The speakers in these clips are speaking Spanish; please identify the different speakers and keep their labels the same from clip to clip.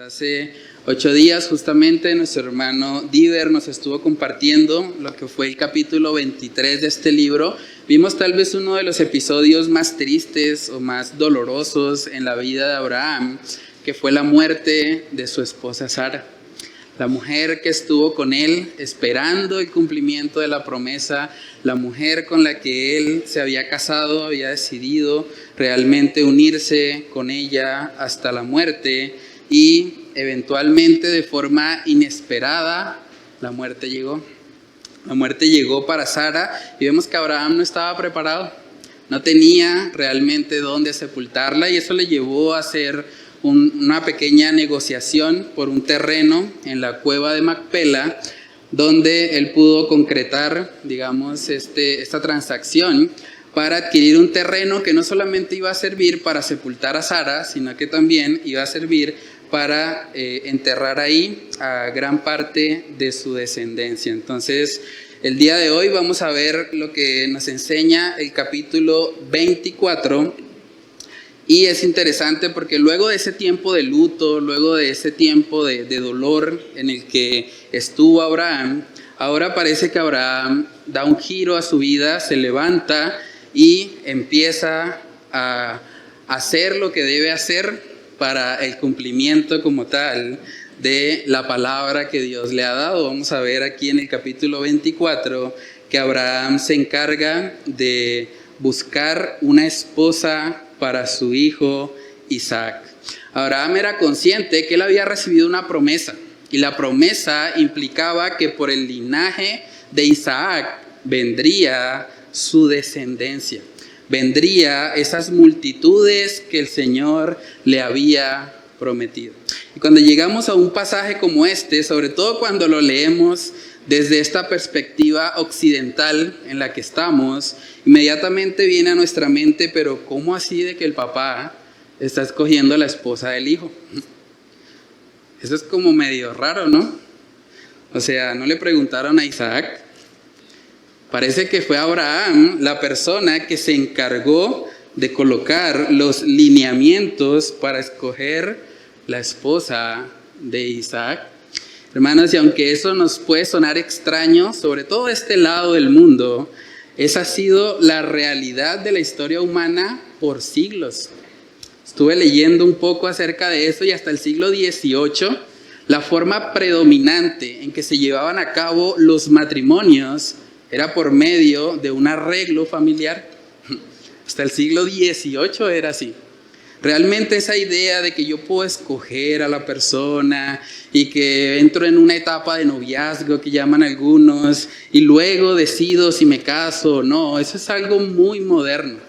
Speaker 1: Hace 8 días justamente nuestro hermano Diver nos estuvo compartiendo lo que fue el capítulo 23 de este libro. Vimos tal vez uno de los episodios más tristes o más dolorosos en la vida de Abraham, que fue la muerte de su esposa Sara. La mujer que estuvo con él esperando el cumplimiento de la promesa, la mujer con la que él se había casado, había decidido realmente unirse con ella hasta la muerte. Y eventualmente, de forma inesperada, la muerte llegó. La muerte llegó para Sara y vemos que Abraham no estaba preparado. No tenía realmente dónde sepultarla y eso le llevó a hacer una pequeña negociación por un terreno en la cueva de Macpela, donde él pudo concretar, digamos, esta transacción para adquirir un terreno que no solamente iba a servir para sepultar a Sara, sino que también iba a servir para enterrar ahí a gran parte de su descendencia. Entonces, el día de hoy vamos a ver lo que nos enseña el capítulo 24, y es interesante porque luego de ese tiempo de luto, luego de ese tiempo de dolor en el que estuvo Abraham, ahora parece que Abraham da un giro a su vida, se levanta y empieza a hacer lo que debe hacer para el cumplimiento como tal de la palabra que Dios le ha dado. Vamos a ver aquí en el capítulo 24 que Abraham se encarga de buscar una esposa para su hijo Isaac. Abraham era consciente que él había recibido una promesa, y la promesa implicaba que por el linaje de Isaac vendría su descendencia. Vendría esas multitudes que el Señor le había prometido. Y cuando llegamos a un pasaje como este, sobre todo cuando lo leemos desde esta perspectiva occidental en la que estamos, inmediatamente viene a nuestra mente, pero ¿cómo así de que el papá está escogiendo a la esposa del hijo? Eso es como medio raro, ¿no? O sea, no le preguntaron a Isaac. Parece que fue Abraham la persona que se encargó de colocar los lineamientos para escoger la esposa de Isaac. Hermanos, y aunque eso nos puede sonar extraño, sobre todo de este lado del mundo, esa ha sido la realidad de la historia humana por siglos. Estuve leyendo un poco acerca de eso y hasta el siglo XVIII, la forma predominante en que se llevaban a cabo los matrimonios era por medio de un arreglo familiar. Hasta el siglo XVIII era así. Realmente esa idea de que yo puedo escoger a la persona y que entro en una etapa de noviazgo que llaman algunos y luego decido si me caso o no, eso es algo muy moderno.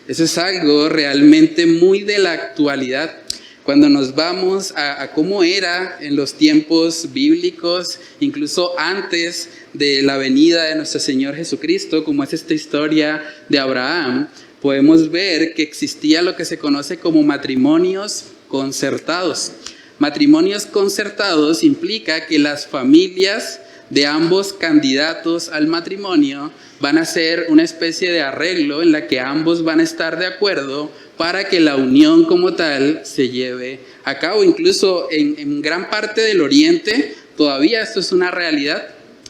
Speaker 1: Eso es algo realmente muy de la actualidad. Cuando nos vamos a cómo era en los tiempos bíblicos, incluso antes de la venida de nuestro Señor Jesucristo, como es esta historia de Abraham, podemos ver que existía lo que se conoce como matrimonios concertados. Matrimonios concertados implica que las familias de ambos candidatos al matrimonio van a hacer una especie de arreglo en la que ambos van a estar de acuerdo para que la unión como tal se lleve a cabo. Incluso en gran parte del Oriente todavía esto es una realidad.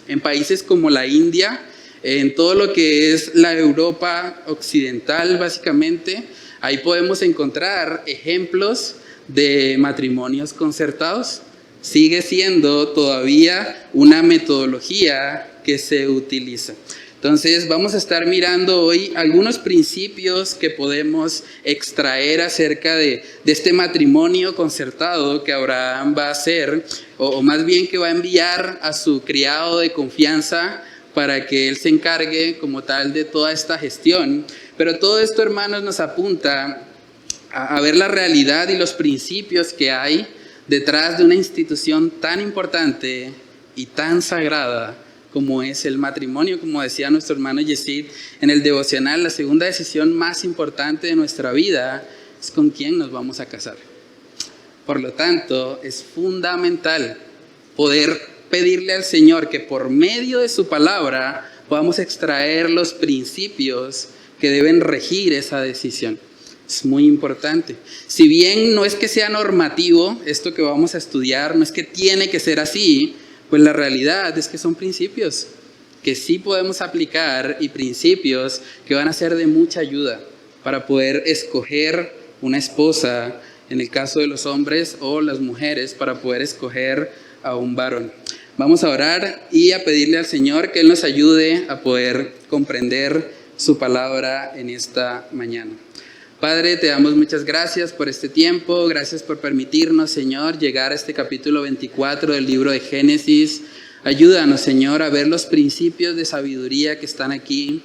Speaker 1: En países como la India, en todo lo que es la Europa occidental básicamente, ahí podemos encontrar ejemplos de matrimonios concertados. Sigue siendo todavía una metodología que se utiliza. Entonces vamos a estar mirando hoy algunos principios que podemos extraer acerca de este matrimonio concertado que Abraham va a hacer, o más bien que va a enviar a su criado de confianza para que él se encargue como tal de toda esta gestión. Pero todo esto, hermanos, nos apunta a ver la realidad y los principios que hay detrás de una institución tan importante y tan sagrada como es el matrimonio. Como decía nuestro hermano Yesid en el devocional, la segunda decisión más importante de nuestra vida es con quién nos vamos a casar. Por lo tanto, es fundamental poder pedirle al Señor que por medio de su palabra podamos extraer los principios que deben regir esa decisión. Es muy importante. Si bien no es que sea normativo esto que vamos a estudiar, no es que tiene que ser así, pues la realidad es que son principios que sí podemos aplicar y principios que van a ser de mucha ayuda para poder escoger una esposa, en el caso de los hombres, o las mujeres para poder escoger a un varón. Vamos a orar y a pedirle al Señor que Él nos ayude a poder comprender su palabra en esta mañana. Padre, te damos muchas gracias por este tiempo, gracias por permitirnos, Señor, llegar a este capítulo 24 del libro de Génesis. Ayúdanos, Señor, a ver los principios de sabiduría que están aquí.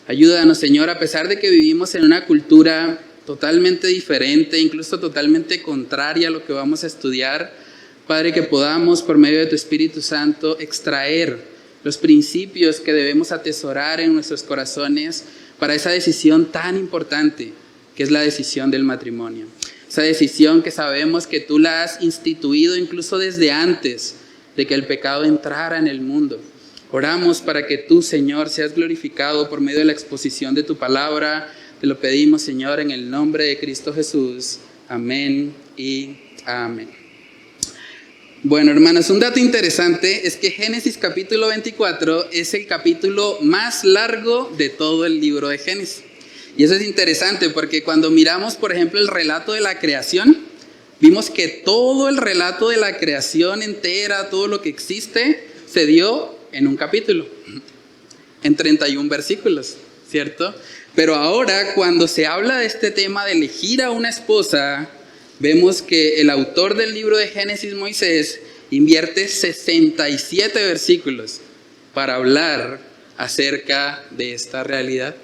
Speaker 1: Ayúdanos, Señor, a pesar de que vivimos en una cultura totalmente diferente, incluso totalmente contraria a lo que vamos a estudiar, Padre, que podamos, por medio de tu Espíritu Santo, extraer los principios que debemos atesorar en nuestros corazones para esa decisión tan importante que es la decisión del matrimonio. Esa decisión que sabemos que tú la has instituido incluso desde antes de que el pecado entrara en el mundo. Oramos para que tú, Señor, seas glorificado por medio de la exposición de tu palabra. Te lo pedimos, Señor, en el nombre de Cristo Jesús. Amén y amén. Bueno, hermanos, un dato interesante es que Génesis capítulo 24 es el capítulo más largo de todo el libro de Génesis. Y eso es interesante porque cuando miramos, por ejemplo, el relato de la creación, vimos que todo el relato de la creación entera, todo lo que existe, se dio en un capítulo, en 31 versículos, ¿cierto? Pero ahora, cuando se habla de este tema de elegir a una esposa, vemos que el autor del libro de Génesis, Moisés, invierte 67 versículos para hablar acerca de esta realidad.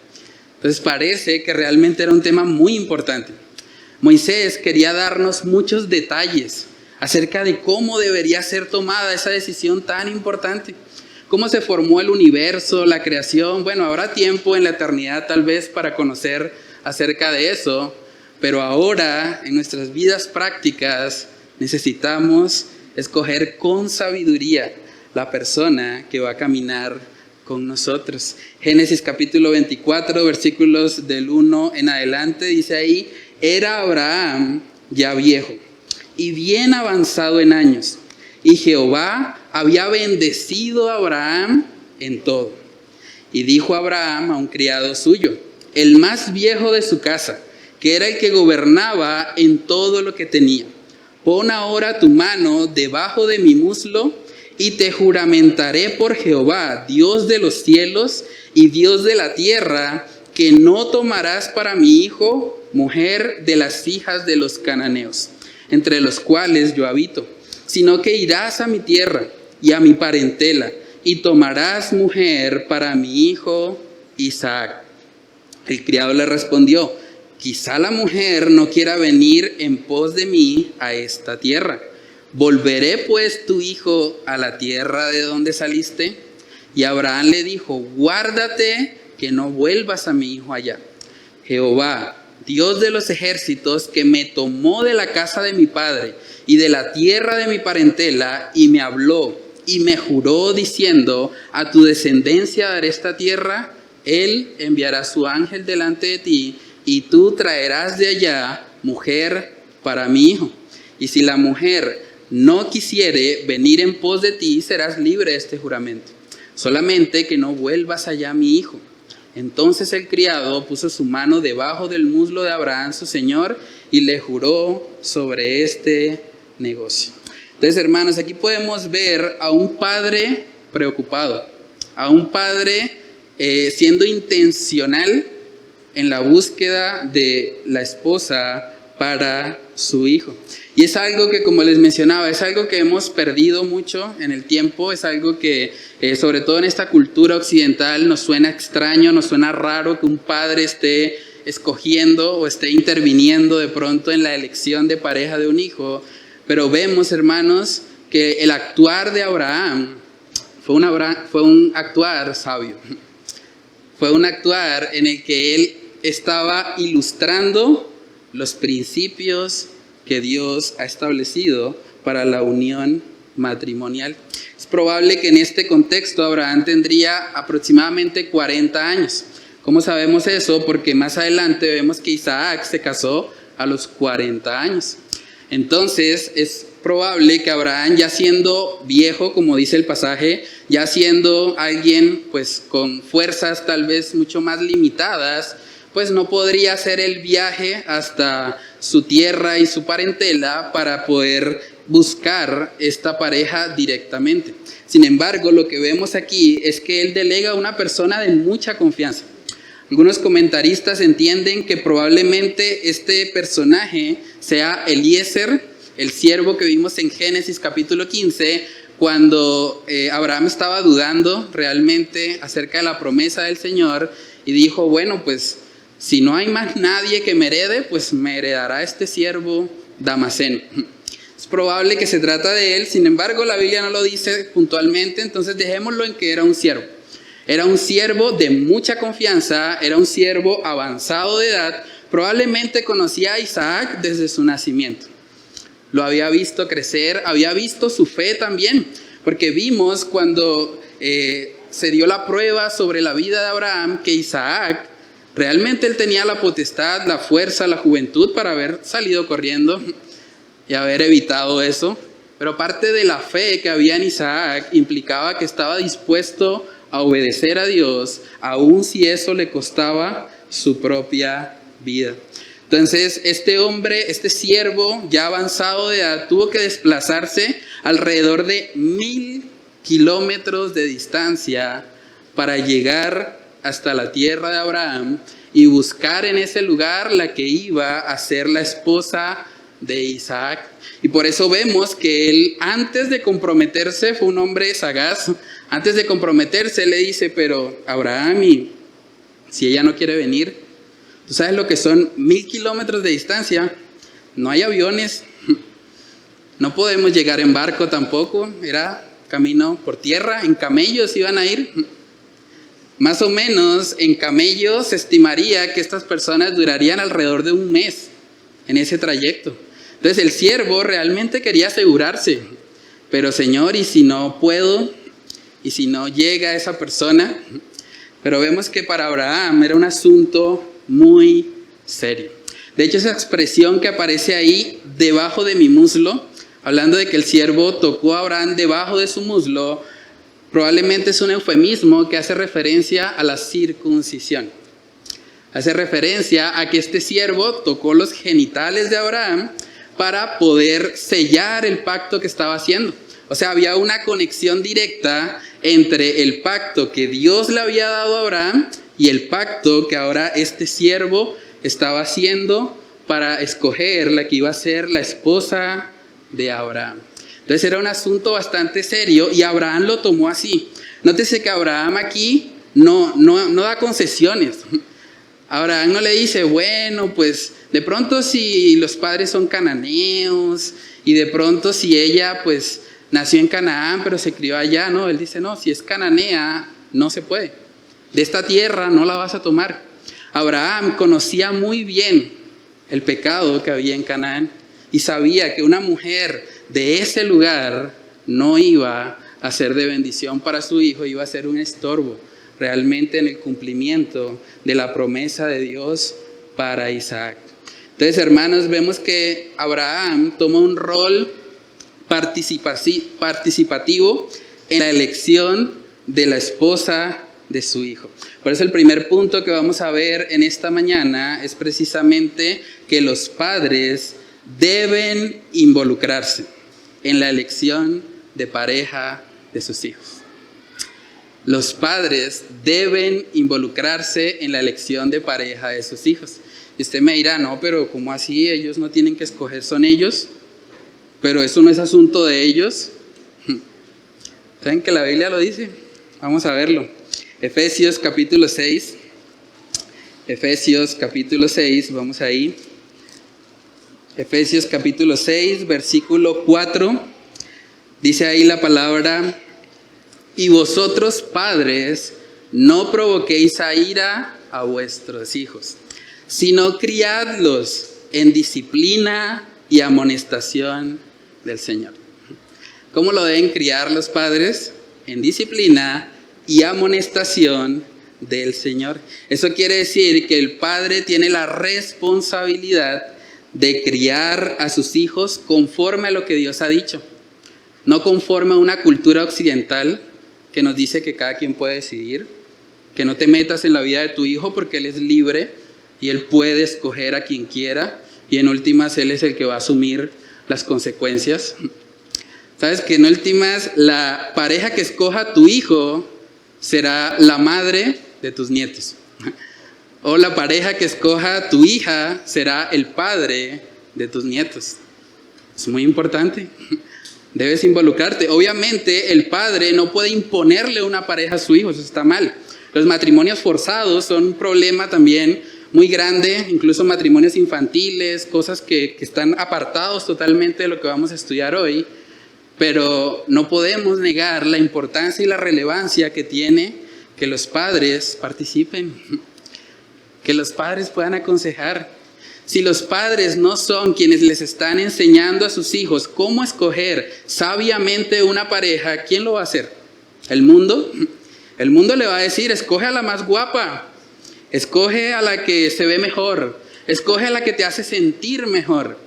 Speaker 1: Entonces parece que realmente era un tema muy importante. Moisés quería darnos muchos detalles acerca de cómo debería ser tomada esa decisión tan importante. Cómo se formó el universo, la creación. Bueno, habrá tiempo en la eternidad tal vez para conocer acerca de eso, pero ahora en nuestras vidas prácticas necesitamos escoger con sabiduría la persona que va a caminar con nosotros. Génesis capítulo 24, versículos del 1 en adelante, dice ahí: era Abraham ya viejo y bien avanzado en años, y Jehová había bendecido a Abraham en todo. Y dijo Abraham a un criado suyo, el más viejo de su casa, que era el que gobernaba en todo lo que tenía: pon ahora tu mano debajo de mi muslo, y te juramentaré por Jehová, Dios de los cielos y Dios de la tierra, que no tomarás para mi hijo mujer de las hijas de los cananeos, entre los cuales yo habito, sino que irás a mi tierra y a mi parentela, y tomarás mujer para mi hijo Isaac. El criado le respondió: quizá la mujer no quiera venir en pos de mí a esta tierra. ¿Volveré pues tu hijo a la tierra de donde saliste? Y Abraham le dijo: guárdate que no vuelvas a mi hijo allá. Jehová, Dios de los ejércitos, que me tomó de la casa de mi padre y de la tierra de mi parentela, y me habló y me juró diciendo: a tu descendencia daré esta tierra, él enviará su ángel delante de ti, y tú traerás de allá mujer para mi hijo. Y si la mujer no quisiere venir en pos de ti, serás libre de este juramento. Solamente que no vuelvas allá, mi hijo. Entonces el criado puso su mano debajo del muslo de Abraham, su señor, y le juró sobre este negocio. Entonces, hermanos, aquí podemos ver a un padre preocupado, a un padre siendo intencional en la búsqueda de la esposa para su hijo. Y es algo que, como les mencionaba, es algo que hemos perdido mucho en el tiempo, es algo que, sobre todo en esta cultura occidental, nos suena extraño, nos suena raro que un padre esté escogiendo o esté interviniendo de pronto en la elección de pareja de un hijo. Pero vemos, hermanos, que el actuar de Abraham fue un actuar sabio. Fue un actuar en el que él estaba ilustrando los principios que Dios ha establecido para la unión matrimonial. Es probable que en este contexto Abraham tendría aproximadamente 40 años. ¿Cómo sabemos eso? Porque más adelante vemos que Isaac se casó a los 40 años. Entonces es probable que Abraham, ya siendo viejo, como dice el pasaje, ya siendo alguien pues con fuerzas tal vez mucho más limitadas, pues no podría hacer el viaje hasta su tierra y su parentela para poder buscar esta pareja directamente. Sin embargo, lo que vemos aquí es que él delega a una persona de mucha confianza. Algunos comentaristas entienden que probablemente este personaje sea Eliezer, el siervo que vimos en Génesis capítulo 15, cuando Abraham estaba dudando realmente acerca de la promesa del Señor y dijo, bueno, pues si no hay más nadie que me herede, pues me heredará este siervo Damaseno. Es probable que se trata de él, sin embargo la Biblia no lo dice puntualmente, entonces dejémoslo en que era un siervo. Era un siervo de mucha confianza, era un siervo avanzado de edad, probablemente conocía a Isaac desde su nacimiento. Lo había visto crecer, había visto su fe también, porque vimos cuando se dio la prueba sobre la vida de Abraham que Isaac, realmente él tenía la potestad, la fuerza, la juventud para haber salido corriendo y haber evitado eso. Pero parte de la fe que había en Isaac implicaba que estaba dispuesto a obedecer a Dios, aun si eso le costaba su propia vida. Entonces, este hombre, este siervo ya avanzado de edad, tuvo que desplazarse alrededor de 1000 kilómetros de distancia para llegar hasta la tierra de Abraham y buscar en ese lugar la que iba a ser la esposa de Isaac. Y por eso vemos que él, antes de comprometerse, fue un hombre sagaz. Antes de comprometerse, le dice, pero Abraham, y si ella no quiere venir, ¿tú sabes lo que son 1000 kilómetros de distancia? No hay aviones, no podemos llegar en barco tampoco, era camino por tierra, en camellos iban a ir. Más o menos en camellos se estimaría que estas personas durarían alrededor de un mes en ese trayecto. Entonces el siervo realmente quería asegurarse, pero Señor, ¿y si no puedo? ¿Y si no llega esa persona? Pero vemos que para Abraham era un asunto muy serio. De hecho, esa expresión que aparece ahí, debajo de mi muslo, hablando de que el siervo tocó a Abraham debajo de su muslo, probablemente es un eufemismo que hace referencia a la circuncisión. Hace referencia a que este siervo tocó los genitales de Abraham para poder sellar el pacto que estaba haciendo. O sea, había una conexión directa entre el pacto que Dios le había dado a Abraham y el pacto que ahora este siervo estaba haciendo para escoger la que iba a ser la esposa de Abraham. Entonces era un asunto bastante serio y Abraham lo tomó así. Nótese que Abraham aquí no da concesiones. Abraham no le dice, bueno, pues de pronto si los padres son cananeos y de pronto si ella pues nació en Canaán pero se crió allá, no, él dice, no, si es cananea no se puede. De esta tierra no la vas a tomar. Abraham conocía muy bien el pecado que había en Canaán y sabía que una mujer de ese lugar no iba a ser de bendición para su hijo, iba a ser un estorbo realmente en el cumplimiento de la promesa de Dios para Isaac. Entonces, hermanos, vemos que Abraham toma un rol participativo en la elección de la esposa de su hijo. Por eso el primer punto que vamos a ver en esta mañana es precisamente que los padres deben involucrarse en la elección de pareja de sus hijos. Los padres deben involucrarse en la elección de pareja de sus hijos. Y usted me dirá, no, pero ¿cómo así? Ellos no tienen que escoger, son ellos. Pero eso no es asunto de ellos. ¿Saben que la Biblia lo dice? Vamos a verlo. Efesios capítulo 6. Efesios capítulo 6, vamos ahí. Efesios capítulo 6, versículo 4. Dice ahí la palabra: y vosotros, padres, no provoquéis a ira a vuestros hijos, sino criadlos en disciplina y amonestación del Señor. ¿Cómo lo deben criar los padres? En disciplina y amonestación del Señor. Eso quiere decir que el padre tiene la responsabilidad de criar a sus hijos conforme a lo que Dios ha dicho, no conforme a una cultura occidental que nos dice que cada quien puede decidir, que no te metas en la vida de tu hijo porque él es libre y él puede escoger a quien quiera y en últimas él es el que va a asumir las consecuencias. Sabes que en últimas la pareja que escoja tu hijo será la madre de tus nietos. O la pareja que escoja tu hija será el padre de tus nietos. Es muy importante. Debes involucrarte. Obviamente el padre no puede imponerle una pareja a su hijo, eso está mal. Los matrimonios forzados son un problema también muy grande, incluso matrimonios infantiles, cosas que están apartados totalmente de lo que vamos a estudiar hoy. Pero no podemos negar la importancia y la relevancia que tiene que los padres participen, que los padres puedan aconsejar. Si los padres no son quienes les están enseñando a sus hijos cómo escoger sabiamente una pareja, ¿quién lo va a hacer? ¿El mundo? El mundo le va a decir, escoge a la más guapa, escoge a la que se ve mejor, escoge a la que te hace sentir mejor.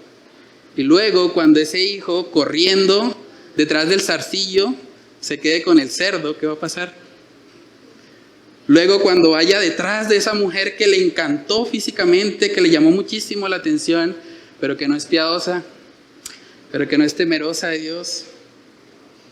Speaker 1: Y luego cuando ese hijo corriendo detrás del zarcillo se quede con el cerdo, ¿qué va a pasar? Luego cuando vaya detrás de esa mujer que le encantó físicamente, que le llamó muchísimo la atención, pero que no es piadosa, pero que no es temerosa de Dios,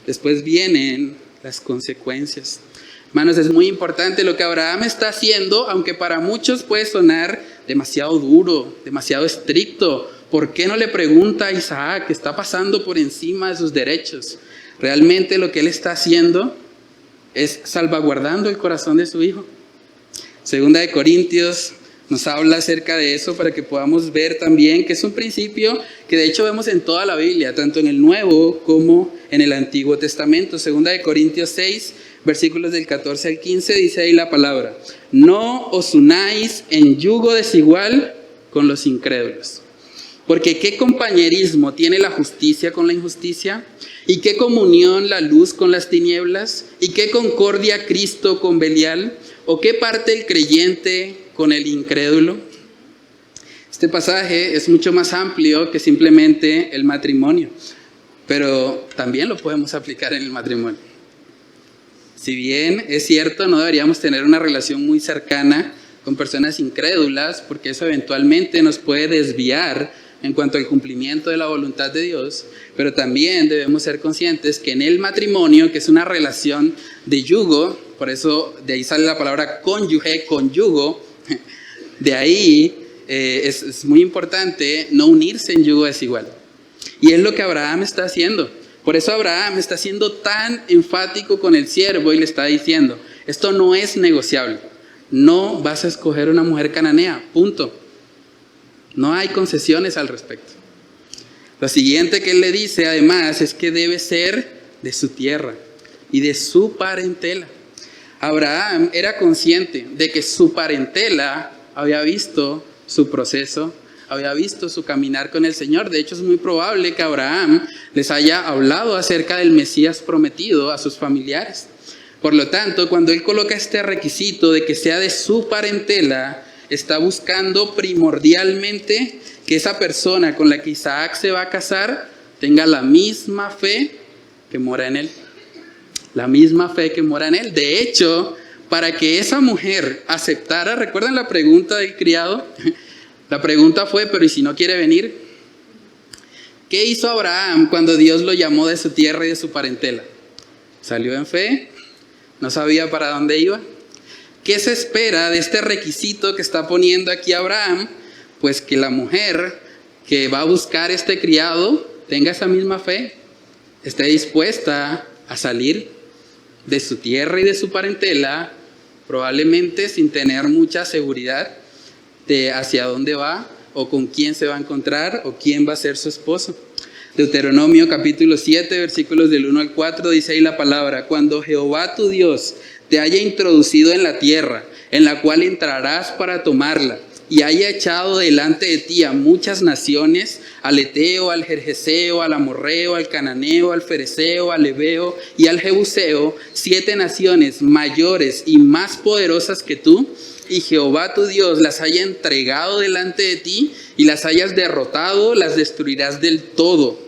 Speaker 1: después vienen las consecuencias. Hermanos, es muy importante lo que Abraham está haciendo, aunque para muchos puede sonar demasiado duro, demasiado estricto. ¿Por qué no le pregunta a Isaac que está pasando por encima de sus derechos? Realmente lo que él está haciendo es salvaguardando el corazón de su hijo. Segunda de Corintios nos habla acerca de eso para que podamos ver también que es un principio que de hecho vemos en toda la Biblia, tanto en el Nuevo como en el Antiguo Testamento. Segunda de Corintios 6, versículos del 14 al 15, dice ahí la palabra: no os unáis en yugo desigual con los incrédulos. Porque ¿qué compañerismo tiene la justicia con la injusticia? ¿Y qué comunión la luz con las tinieblas? ¿Y qué concordia Cristo con Belial? ¿O qué parte el creyente con el incrédulo? Este pasaje es mucho más amplio que simplemente el matrimonio, pero también lo podemos aplicar en el matrimonio. Si bien es cierto, no deberíamos tener una relación muy cercana con personas incrédulas, porque eso eventualmente nos puede desviar en cuanto al cumplimiento de la voluntad de Dios, pero también debemos ser conscientes que en el matrimonio, que es una relación de yugo, por eso de ahí sale la palabra cónyuge, conyugo, de ahí es muy importante no unirse en yugo desigual. Y es lo que Abraham está haciendo. Por eso Abraham está siendo tan enfático con el siervo y le está diciendo, esto no es negociable, no vas a escoger una mujer cananea, punto. No hay concesiones al respecto. Lo siguiente que él le dice además es que debe ser de su tierra y de su parentela. Abraham era consciente de que su parentela había visto su proceso, había visto su caminar con el Señor. De hecho, es muy probable que Abraham les haya hablado acerca del Mesías prometido a sus familiares. Por lo tanto, cuando él coloca este requisito de que sea de su parentela, está buscando primordialmente que esa persona con la que Isaac se va a casar tenga la misma fe que mora en él. La misma fe que mora en él. De hecho, para que esa mujer aceptara, ¿recuerdan la pregunta del criado? La pregunta fue, pero ¿y si no quiere venir? ¿Qué hizo Abraham cuando Dios lo llamó de su tierra y de su parentela? Salió en fe, no sabía para dónde iba. ¿Qué se espera de este requisito que está poniendo aquí Abraham? Pues que la mujer que va a buscar este criado tenga esa misma fe, esté dispuesta a salir de su tierra y de su parentela, probablemente sin tener mucha seguridad de hacia dónde va o con quién se va a encontrar o quién va a ser su esposo. Deuteronomio capítulo 7, versículos del 1 al 4, dice ahí la palabra: cuando Jehová tu Dios te haya introducido en la tierra, en la cual entrarás para tomarla, y haya echado delante de ti a muchas naciones, al Eteo, al Gergeseo, al Amorreo, al Cananeo, al Fereceo, al Heveo y al Jebuseo, 7 naciones mayores y más poderosas que tú, y Jehová tu Dios las haya entregado delante de ti y las hayas derrotado, las destruirás del todo.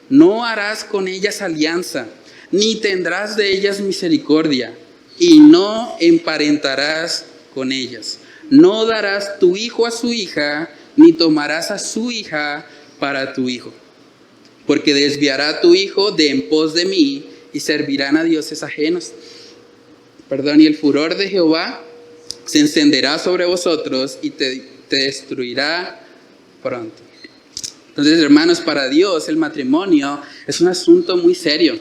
Speaker 1: No harás con ellas alianza, ni tendrás de ellas misericordia, y no emparentarás con ellas. No darás tu hijo a su hija, ni tomarás a su hija para tu hijo. Porque desviará tu hijo de en pos de mí, y servirán a dioses ajenos. Y el furor de Jehová se encenderá sobre vosotros, y te destruirá pronto. Entonces, hermanos, para Dios el matrimonio es un asunto muy serio,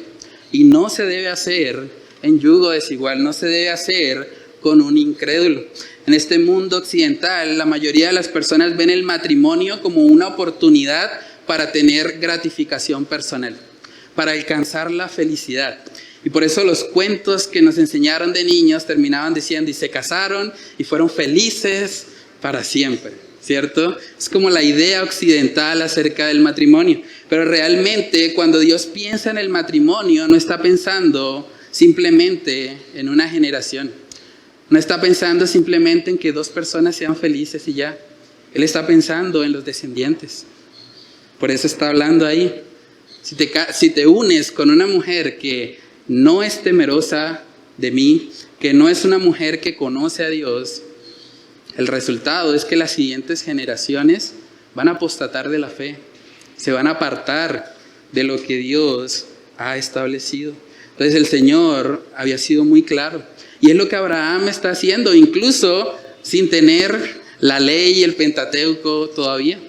Speaker 1: y no se debe hacer en yugo desigual, no se debe hacer con un incrédulo. En este mundo occidental, la mayoría de las personas ven el matrimonio como una oportunidad para tener gratificación personal, para alcanzar la felicidad. Y por eso los cuentos que nos enseñaron de niños terminaban diciendo, y se casaron y fueron felices para siempre, ¿cierto? Es como la idea occidental acerca del matrimonio. Pero realmente cuando Dios piensa en el matrimonio, no está pensando simplemente en una generación. No está pensando simplemente en que 2 personas sean felices y ya. Él está pensando en los descendientes. Por eso está hablando ahí. Si te unes con una mujer que no es temerosa de mí, que no es una mujer que conoce a Dios, el resultado es que las siguientes generaciones van a apostatar de la fe. Se van a apartar de lo que Dios ha establecido. Entonces el Señor había sido muy claro. Y es lo que Abraham está haciendo, incluso sin tener la ley y el Pentateuco todavía.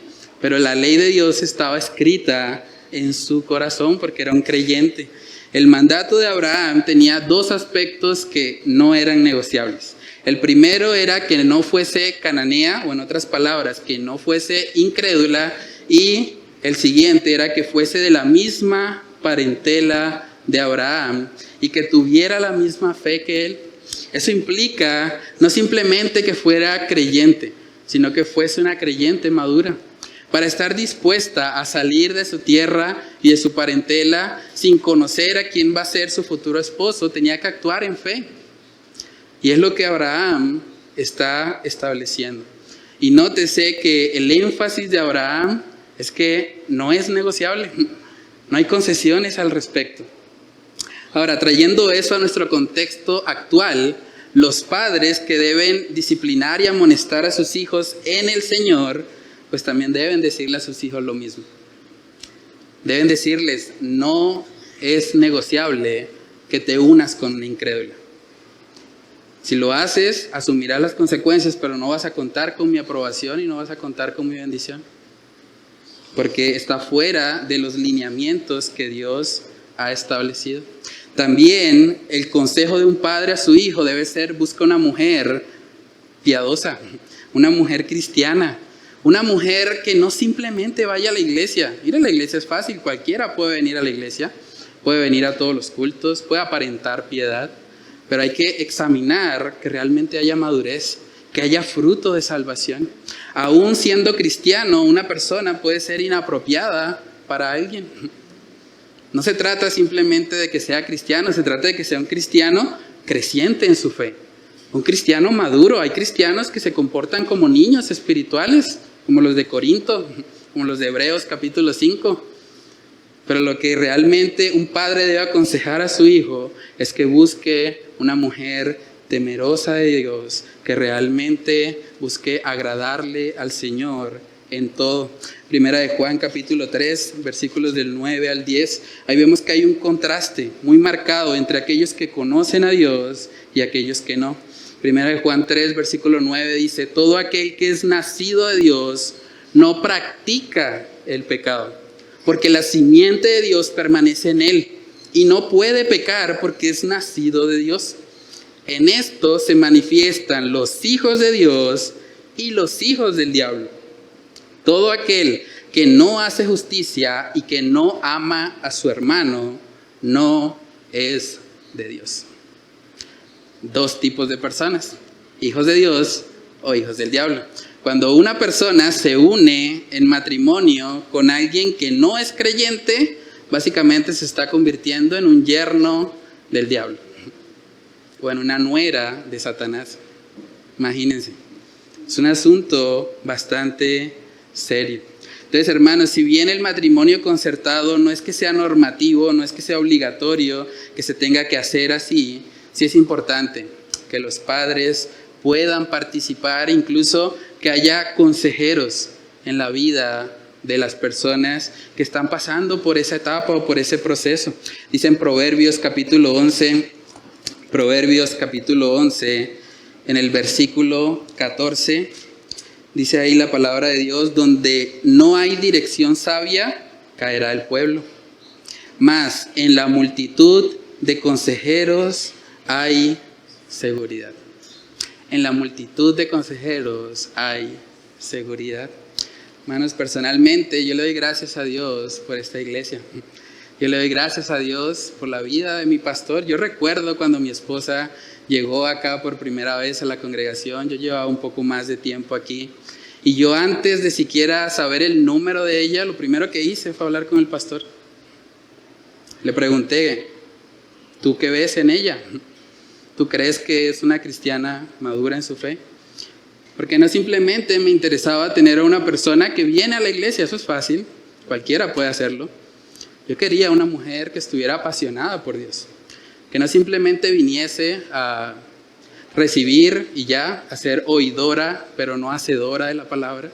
Speaker 1: Pero la ley de Dios estaba escrita en su corazón porque era un creyente. El mandato de Abraham tenía 2 aspectos que no eran negociables. El primero era que no fuese cananea, o en otras palabras, que no fuese incrédula. Y el siguiente era que fuese de la misma parentela de Abraham y que tuviera la misma fe que él. Eso implica no simplemente que fuera creyente, sino que fuese una creyente madura. Para estar dispuesta a salir de su tierra y de su parentela sin conocer a quién va a ser su futuro esposo, tenía que actuar en fe. Y es lo que Abraham está estableciendo. Y nótese que el énfasis de Abraham es que no es negociable, no hay concesiones al respecto. Ahora, trayendo eso a nuestro contexto actual, los padres que deben disciplinar y amonestar a sus hijos en el Señor, pues también deben decirle a sus hijos lo mismo. Deben decirles, no es negociable que te unas con una incrédula. Si lo haces, asumirás las consecuencias, pero no vas a contar con mi aprobación y no vas a contar con mi bendición. Porque está fuera de los lineamientos que Dios ha establecido. También el consejo de un padre a su hijo debe ser: busca una mujer piadosa, una mujer cristiana, una mujer que no simplemente vaya a la iglesia. Ir a la iglesia es fácil, cualquiera puede venir a la iglesia, puede venir a todos los cultos, puede aparentar piedad, pero hay que examinar que realmente haya madurez, que haya fruto de salvación. Aún siendo cristiano, una persona puede ser inapropiada para alguien. No se trata simplemente de que sea cristiano, se trata de que sea un cristiano creciente en su fe, un cristiano maduro. Hay cristianos que se comportan como niños espirituales, como los de Corinto, como los de Hebreos capítulo 5. Pero lo que realmente un padre debe aconsejar a su hijo es que busque una mujer temerosa de Dios, que realmente busque agradarle al Señor en todo. Primera de Juan capítulo 3, versículos del 9 al 10. Ahí vemos que hay un contraste muy marcado entre aquellos que conocen a Dios y aquellos que no. Primera de Juan 3, versículo 9 dice: todo aquel que es nacido de Dios no practica el pecado, porque la simiente de Dios permanece en él y no puede pecar porque es nacido de Dios. En esto se manifiestan los hijos de Dios y los hijos del diablo. Todo aquel que no hace justicia y que no ama a su hermano no es de Dios. 2 tipos de personas: hijos de Dios o hijos del diablo. Cuando una persona se une en matrimonio con alguien que no es creyente, básicamente se está convirtiendo en un yerno del diablo o en una nuera de Satanás. Imagínense, es un asunto bastante serio. Entonces, hermanos, si bien el matrimonio concertado no es que sea normativo, no es que sea obligatorio, que se tenga que hacer así, sí es importante que los padres puedan participar, incluso que haya consejeros en la vida de las personas que están pasando por esa etapa o por ese proceso. Dice en Proverbios capítulo 11, en el versículo 14, dice ahí la palabra de Dios: donde no hay dirección sabia, caerá el pueblo, mas en la multitud de consejeros hay seguridad. En la multitud de consejeros hay seguridad. Hermanos, personalmente yo le doy gracias a Dios por esta iglesia. Yo le doy gracias a Dios por la vida de mi pastor. Yo recuerdo cuando mi esposa llegó acá por primera vez a la congregación, yo llevaba un poco más de tiempo aquí. Y yo, antes de siquiera saber el número de ella, lo primero que hice fue hablar con el pastor. Le pregunté: ¿tú qué ves en ella? ¿Tú crees que es una cristiana madura en su fe? Porque no simplemente me interesaba tener a una persona que viene a la iglesia, eso es fácil, cualquiera puede hacerlo. Yo quería una mujer que estuviera apasionada por Dios, que no simplemente viniese a recibir y ya, a ser oidora, pero no hacedora de la palabra.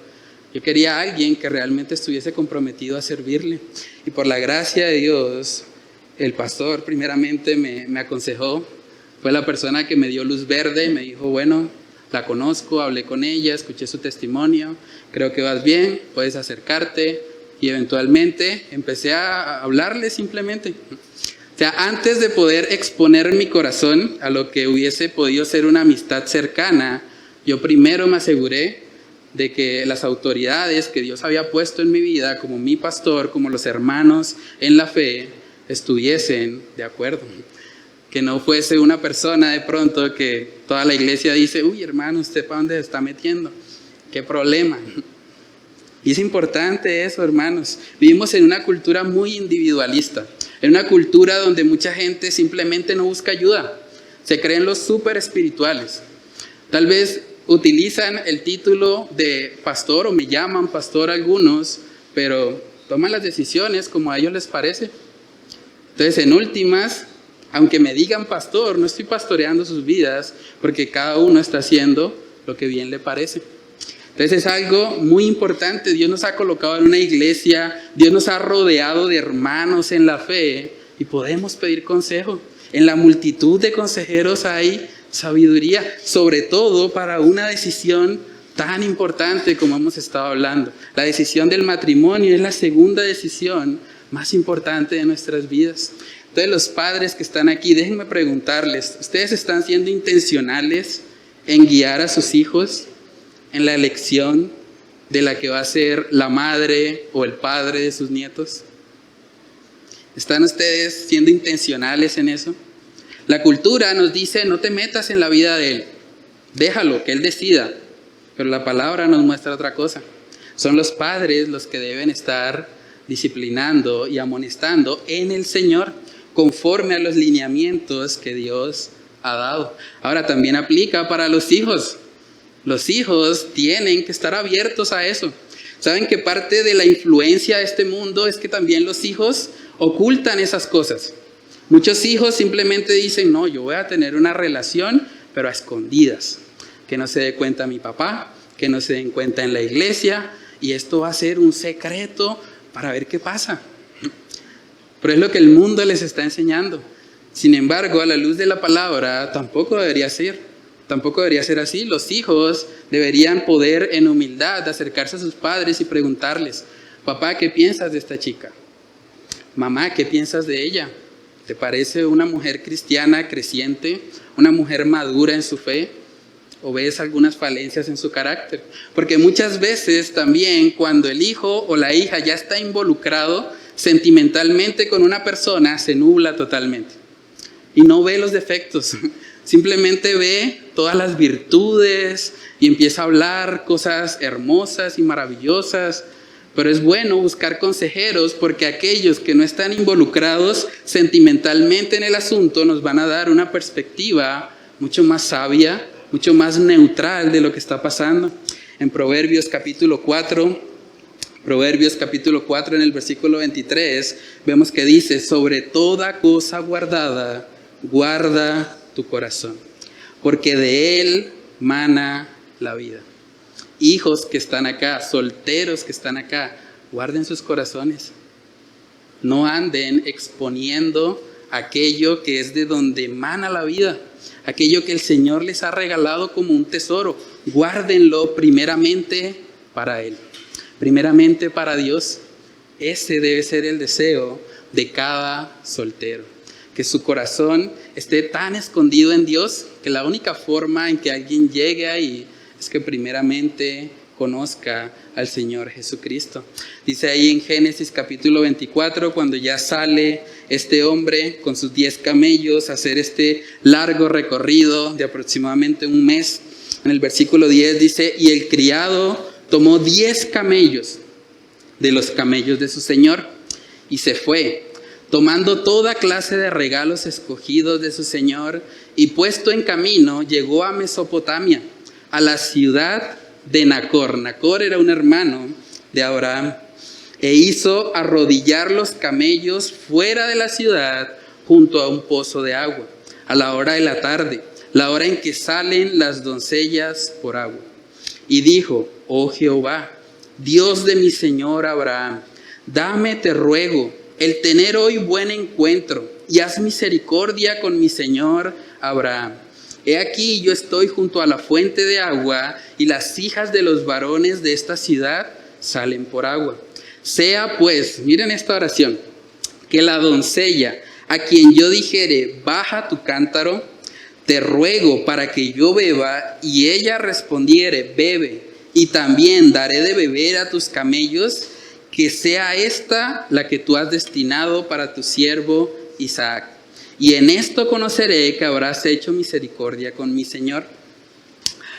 Speaker 1: Yo quería a alguien que realmente estuviese comprometido a servirle. Y por la gracia de Dios, el pastor primeramente me aconsejó. Fue la persona que me dio luz verde, me dijo: bueno, la conozco, hablé con ella, escuché su testimonio, creo que vas bien, puedes acercarte. Y eventualmente empecé a hablarle simplemente. O sea, antes de poder exponer mi corazón a lo que hubiese podido ser una amistad cercana, yo primero me aseguré de que las autoridades que Dios había puesto en mi vida, como mi pastor, como los hermanos en la fe, estuviesen de acuerdo. Que no fuese una persona de pronto que toda la iglesia dice: uy, hermano, ¿usted para dónde se está metiendo? ¿Qué problema? Y es importante eso, hermanos. Vivimos en una cultura muy individualista, en una cultura donde mucha gente simplemente no busca ayuda. Se creen los súper espirituales. Tal vez utilizan el título de pastor o me llaman pastor algunos, pero toman las decisiones como a ellos les parece. Entonces, en últimas, aunque me digan pastor, no estoy pastoreando sus vidas, porque cada uno está haciendo lo que bien le parece. Entonces es algo muy importante. Dios nos ha colocado en una iglesia, Dios nos ha rodeado de hermanos en la fe y podemos pedir consejo. En la multitud de consejeros hay sabiduría, sobre todo para una decisión tan importante como hemos estado hablando. La decisión del matrimonio es la segunda decisión más importante de nuestras vidas. Entonces, los padres que están aquí, déjenme preguntarles: ¿ustedes están siendo intencionales en guiar a sus hijos en la elección de la que va a ser la madre o el padre de sus nietos? ¿Están ustedes siendo intencionales en eso? La cultura nos dice: no te metas en la vida de él, déjalo, que él decida. Pero la palabra nos muestra otra cosa. Son los padres los que deben estar disciplinando y amonestando en el Señor, conforme a los lineamientos que Dios ha dado. Ahora, también aplica para los hijos. Los hijos tienen que estar abiertos a eso. Saben que parte de la influencia de este mundo es que también los hijos ocultan esas cosas. Muchos hijos simplemente dicen: no, yo voy a tener una relación, pero a escondidas. Que no se dé cuenta mi papá, que no se den cuenta en la iglesia, y esto va a ser un secreto para ver qué pasa. Pero es lo que el mundo les está enseñando. Sin embargo, a la luz de la palabra, tampoco debería ser así. Los hijos deberían poder en humildad acercarse a sus padres y preguntarles: papá, ¿qué piensas de esta chica? Mamá, ¿qué piensas de ella? ¿Te parece una mujer cristiana creciente, una mujer madura en su fe? ¿O ves algunas falencias en su carácter? Porque muchas veces también cuando el hijo o la hija ya está involucrado sentimentalmente con una persona, se nubla totalmente y no ve los defectos, Simplemente ve todas las virtudes y empieza a hablar cosas hermosas y maravillosas. Pero es bueno buscar consejeros porque aquellos que no están involucrados sentimentalmente en el asunto nos van a dar una perspectiva mucho más sabia, mucho más neutral de lo que está pasando. En Proverbios capítulo 4 en el versículo 23, vemos que dice: sobre toda cosa guardada, guarda tu corazón, porque de él mana la vida. Hijos que están acá, solteros que están acá, guarden sus corazones. No anden exponiendo aquello que es de donde mana la vida, aquello que el Señor les ha regalado como un tesoro. Guárdenlo primeramente para Él, primeramente para Dios. Ese debe ser el deseo de cada soltero. Que su corazón esté tan escondido en Dios que la única forma en que alguien llegue ahí es que primeramente conozca al Señor Jesucristo. Dice ahí en Génesis capítulo 24, cuando ya sale este hombre con sus 10 camellos a hacer este largo recorrido de aproximadamente un mes. En el versículo 10 dice: y el criado tomó 10 camellos de los camellos de su señor y se fue, tomando toda clase de regalos escogidos de su señor, y puesto en camino llegó a Mesopotamia, a la ciudad de Nacor. Nacor era un hermano de Abraham, e hizo arrodillar los camellos fuera de la ciudad junto a un pozo de agua, a la hora de la tarde, la hora en que salen las doncellas por agua. Y dijo: oh Jehová, Dios de mi señor Abraham, dame, te ruego, el tener hoy buen encuentro, y haz misericordia con mi señor Abraham. He aquí, yo estoy junto a la fuente de agua, y las hijas de los varones de esta ciudad salen por agua. Sea pues, miren esta oración, que la doncella a quien yo dijere: baja tu cántaro, te ruego para que yo beba, y ella respondiere: bebe, y también daré de beber a tus camellos, que sea esta la que tú has destinado para tu siervo Isaac. Y en esto conoceré que habrás hecho misericordia con mi Señor.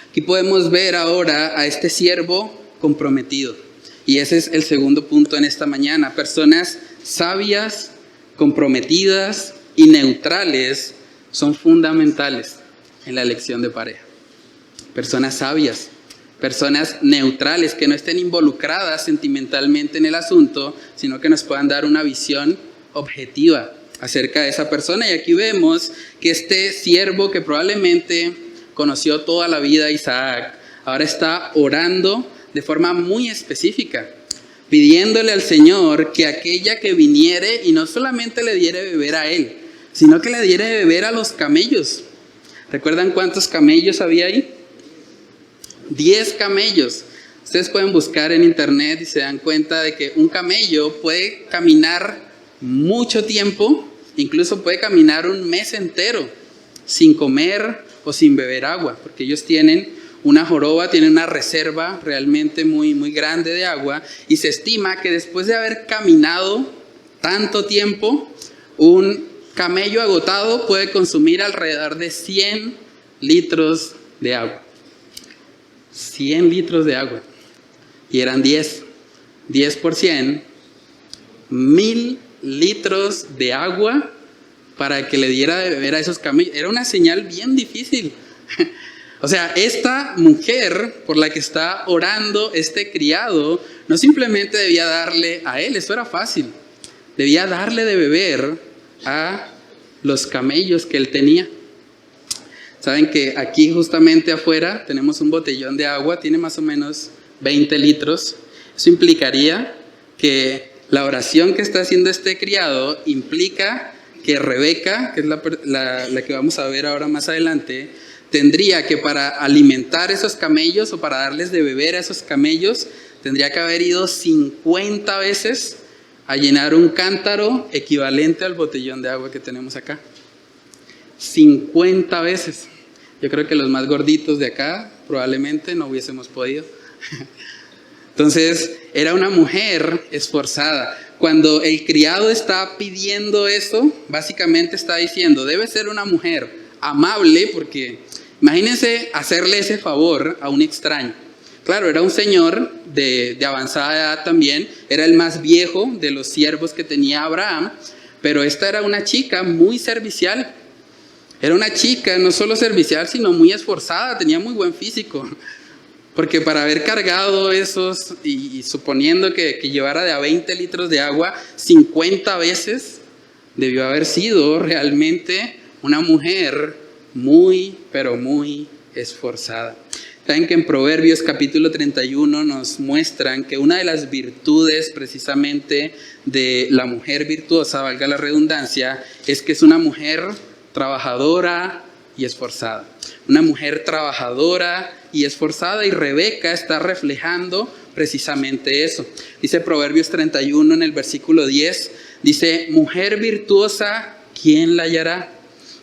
Speaker 1: Aquí podemos ver ahora a este siervo comprometido. Y ese es el segundo punto en esta mañana. Personas sabias, comprometidas y neutrales son fundamentales en la elección de pareja. Personas sabias, personas neutrales que no estén involucradas sentimentalmente en el asunto, sino que nos puedan dar una visión objetiva acerca de esa persona. Y aquí vemos que este siervo, que probablemente conoció toda la vida a Isaac, ahora está orando de forma muy específica, pidiéndole al Señor que aquella que viniere y no solamente le diera de beber a él, sino que le diera de beber a los camellos. ¿Recuerdan cuántos camellos había ahí? 10 camellos. Ustedes pueden buscar en internet y se dan cuenta de que un camello puede caminar mucho tiempo, incluso puede caminar un mes entero sin comer o sin beber agua, porque ellos tienen una joroba, tienen una reserva realmente muy, muy grande de agua, y se estima que después de haber caminado tanto tiempo, un camello agotado puede consumir alrededor de 100 litros de agua. 100 litros de agua. Y eran 10 por 100, 1000 litros de agua para que le diera de beber a esos camellos. Era una señal bien difícil. O sea, esta mujer por la que está orando este criado, no simplemente debía darle a él, eso era fácil. Debía darle de beber a los camellos que él tenía. Saben que aquí justamente afuera tenemos un botellón de agua, tiene más o menos 20 litros. Eso implicaría que la oración que está haciendo este criado implica que Rebeca, que es la que vamos a ver ahora más adelante, tendría que, para alimentar esos camellos o para darles de beber a esos camellos, tendría que haber ido 50 veces a llenar un cántaro equivalente al botellón de agua que tenemos acá. 50 veces. Yo creo que los más gorditos de acá probablemente no hubiésemos podido. Entonces, era una mujer esforzada. Cuando el criado está pidiendo eso, básicamente está diciendo: debe ser una mujer amable, porque imagínense hacerle ese favor a un extraño. Claro, era un señor de avanzada edad también, era el más viejo de los siervos que tenía Abraham, pero esta era una chica muy servicial. Era una chica no solo servicial, sino muy esforzada, tenía muy buen físico. Porque para haber cargado esos, y suponiendo que llevara de a 20 litros de agua 50 veces, debió haber sido realmente una mujer muy, pero muy esforzada. Saben que en Proverbios capítulo 31 nos muestran que una de las virtudes precisamente de la mujer virtuosa, valga la redundancia, es que es una mujer trabajadora y esforzada. Una mujer trabajadora y esforzada, y Rebeca está reflejando precisamente eso. Dice Proverbios 31 en el versículo 10, dice: mujer virtuosa, ¿quién la hallará?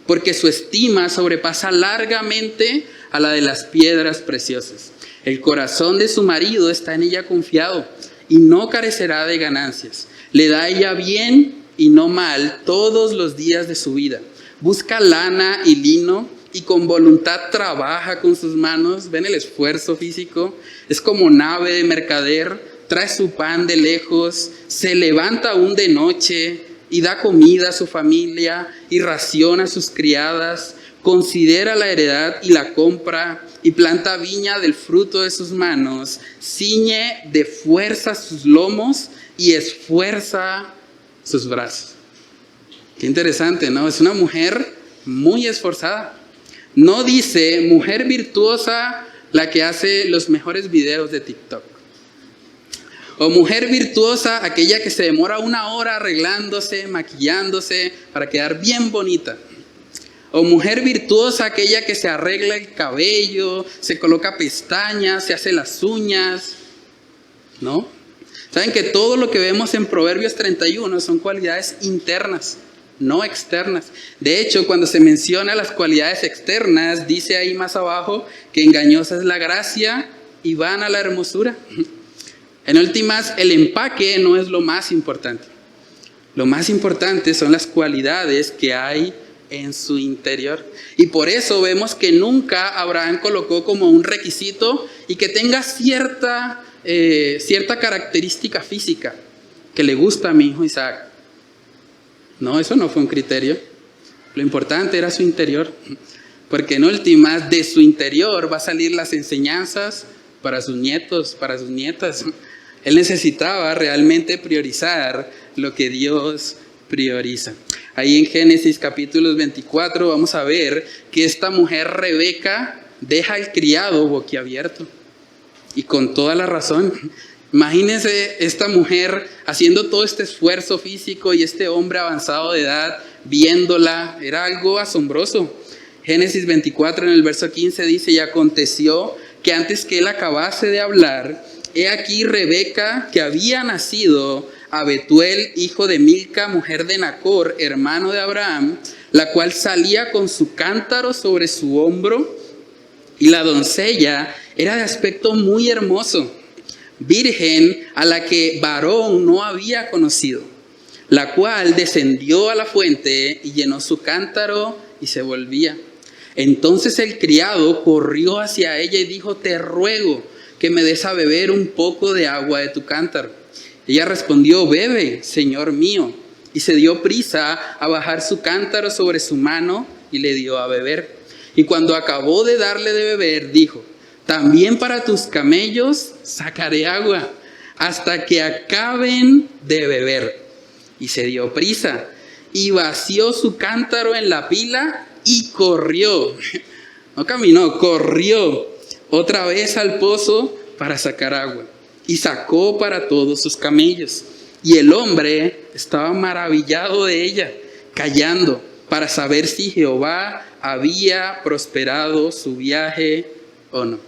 Speaker 1: Porque su estima sobrepasa largamente a la de las piedras preciosas. El corazón de su marido está en ella confiado y no carecerá de ganancias. Le da a ella bien y no mal todos los días de su vida. Busca lana y lino y con voluntad trabaja con sus manos. ¿Ven el esfuerzo físico? Es como nave de mercader, trae su pan de lejos, se levanta aún de noche y da comida a su familia y raciona a sus criadas. Considera la heredad y la compra y planta viña del fruto de sus manos. Ciñe de fuerza sus lomos y esfuerza sus brazos. Qué interesante, ¿no? Es una mujer muy esforzada. No dice mujer virtuosa la que hace los mejores videos de TikTok. O mujer virtuosa aquella que se demora 1 hora arreglándose, maquillándose para quedar bien bonita. O mujer virtuosa aquella que se arregla el cabello, se coloca pestañas, se hace las uñas, ¿no? Saben que todo lo que vemos en Proverbios 31 son cualidades internas, no externas. De hecho, cuando se menciona las cualidades externas, dice ahí más abajo que engañosa es la gracia y vana la hermosura. En últimas, el empaque no es lo más importante. Lo más importante son las cualidades que hay en su interior. Y por eso vemos que nunca Abraham colocó como un requisito y que tenga cierta característica física que le gusta a mi hijo Isaac. No, eso no fue un criterio. Lo importante era su interior, porque en últimas de su interior va a salir las enseñanzas para sus nietos, para sus nietas. Él necesitaba realmente priorizar lo que Dios prioriza. Ahí en Génesis capítulo 24 vamos a ver que esta mujer Rebeca deja al criado boquiabierto. Y con toda la razón. Imagínense esta mujer haciendo todo este esfuerzo físico y este hombre avanzado de edad viéndola. Era algo asombroso. Génesis 24 en el verso 15 dice: y aconteció que antes que él acabase de hablar, he aquí Rebeca, que había nacido a Betuel, hijo de Milca, mujer de Nacor, hermano de Abraham, la cual salía con su cántaro sobre su hombro, y la doncella era de aspecto muy hermoso, virgen a la que varón no había conocido, la cual descendió a la fuente y llenó su cántaro y se volvía. Entonces el criado corrió hacia ella y dijo: te ruego que me des a beber un poco de agua de tu cántaro. Ella respondió: bebe, señor mío. Y se dio prisa a bajar su cántaro sobre su mano y le dio a beber. Y cuando acabó de darle de beber, dijo: también para tus camellos sacaré agua hasta que acaben de beber. Y se dio prisa y vació su cántaro en la pila y corrió. No caminó, corrió otra vez al pozo para sacar agua. Y sacó para todos sus camellos. Y el hombre estaba maravillado de ella, callando, para saber si Jehová había prosperado su viaje o no.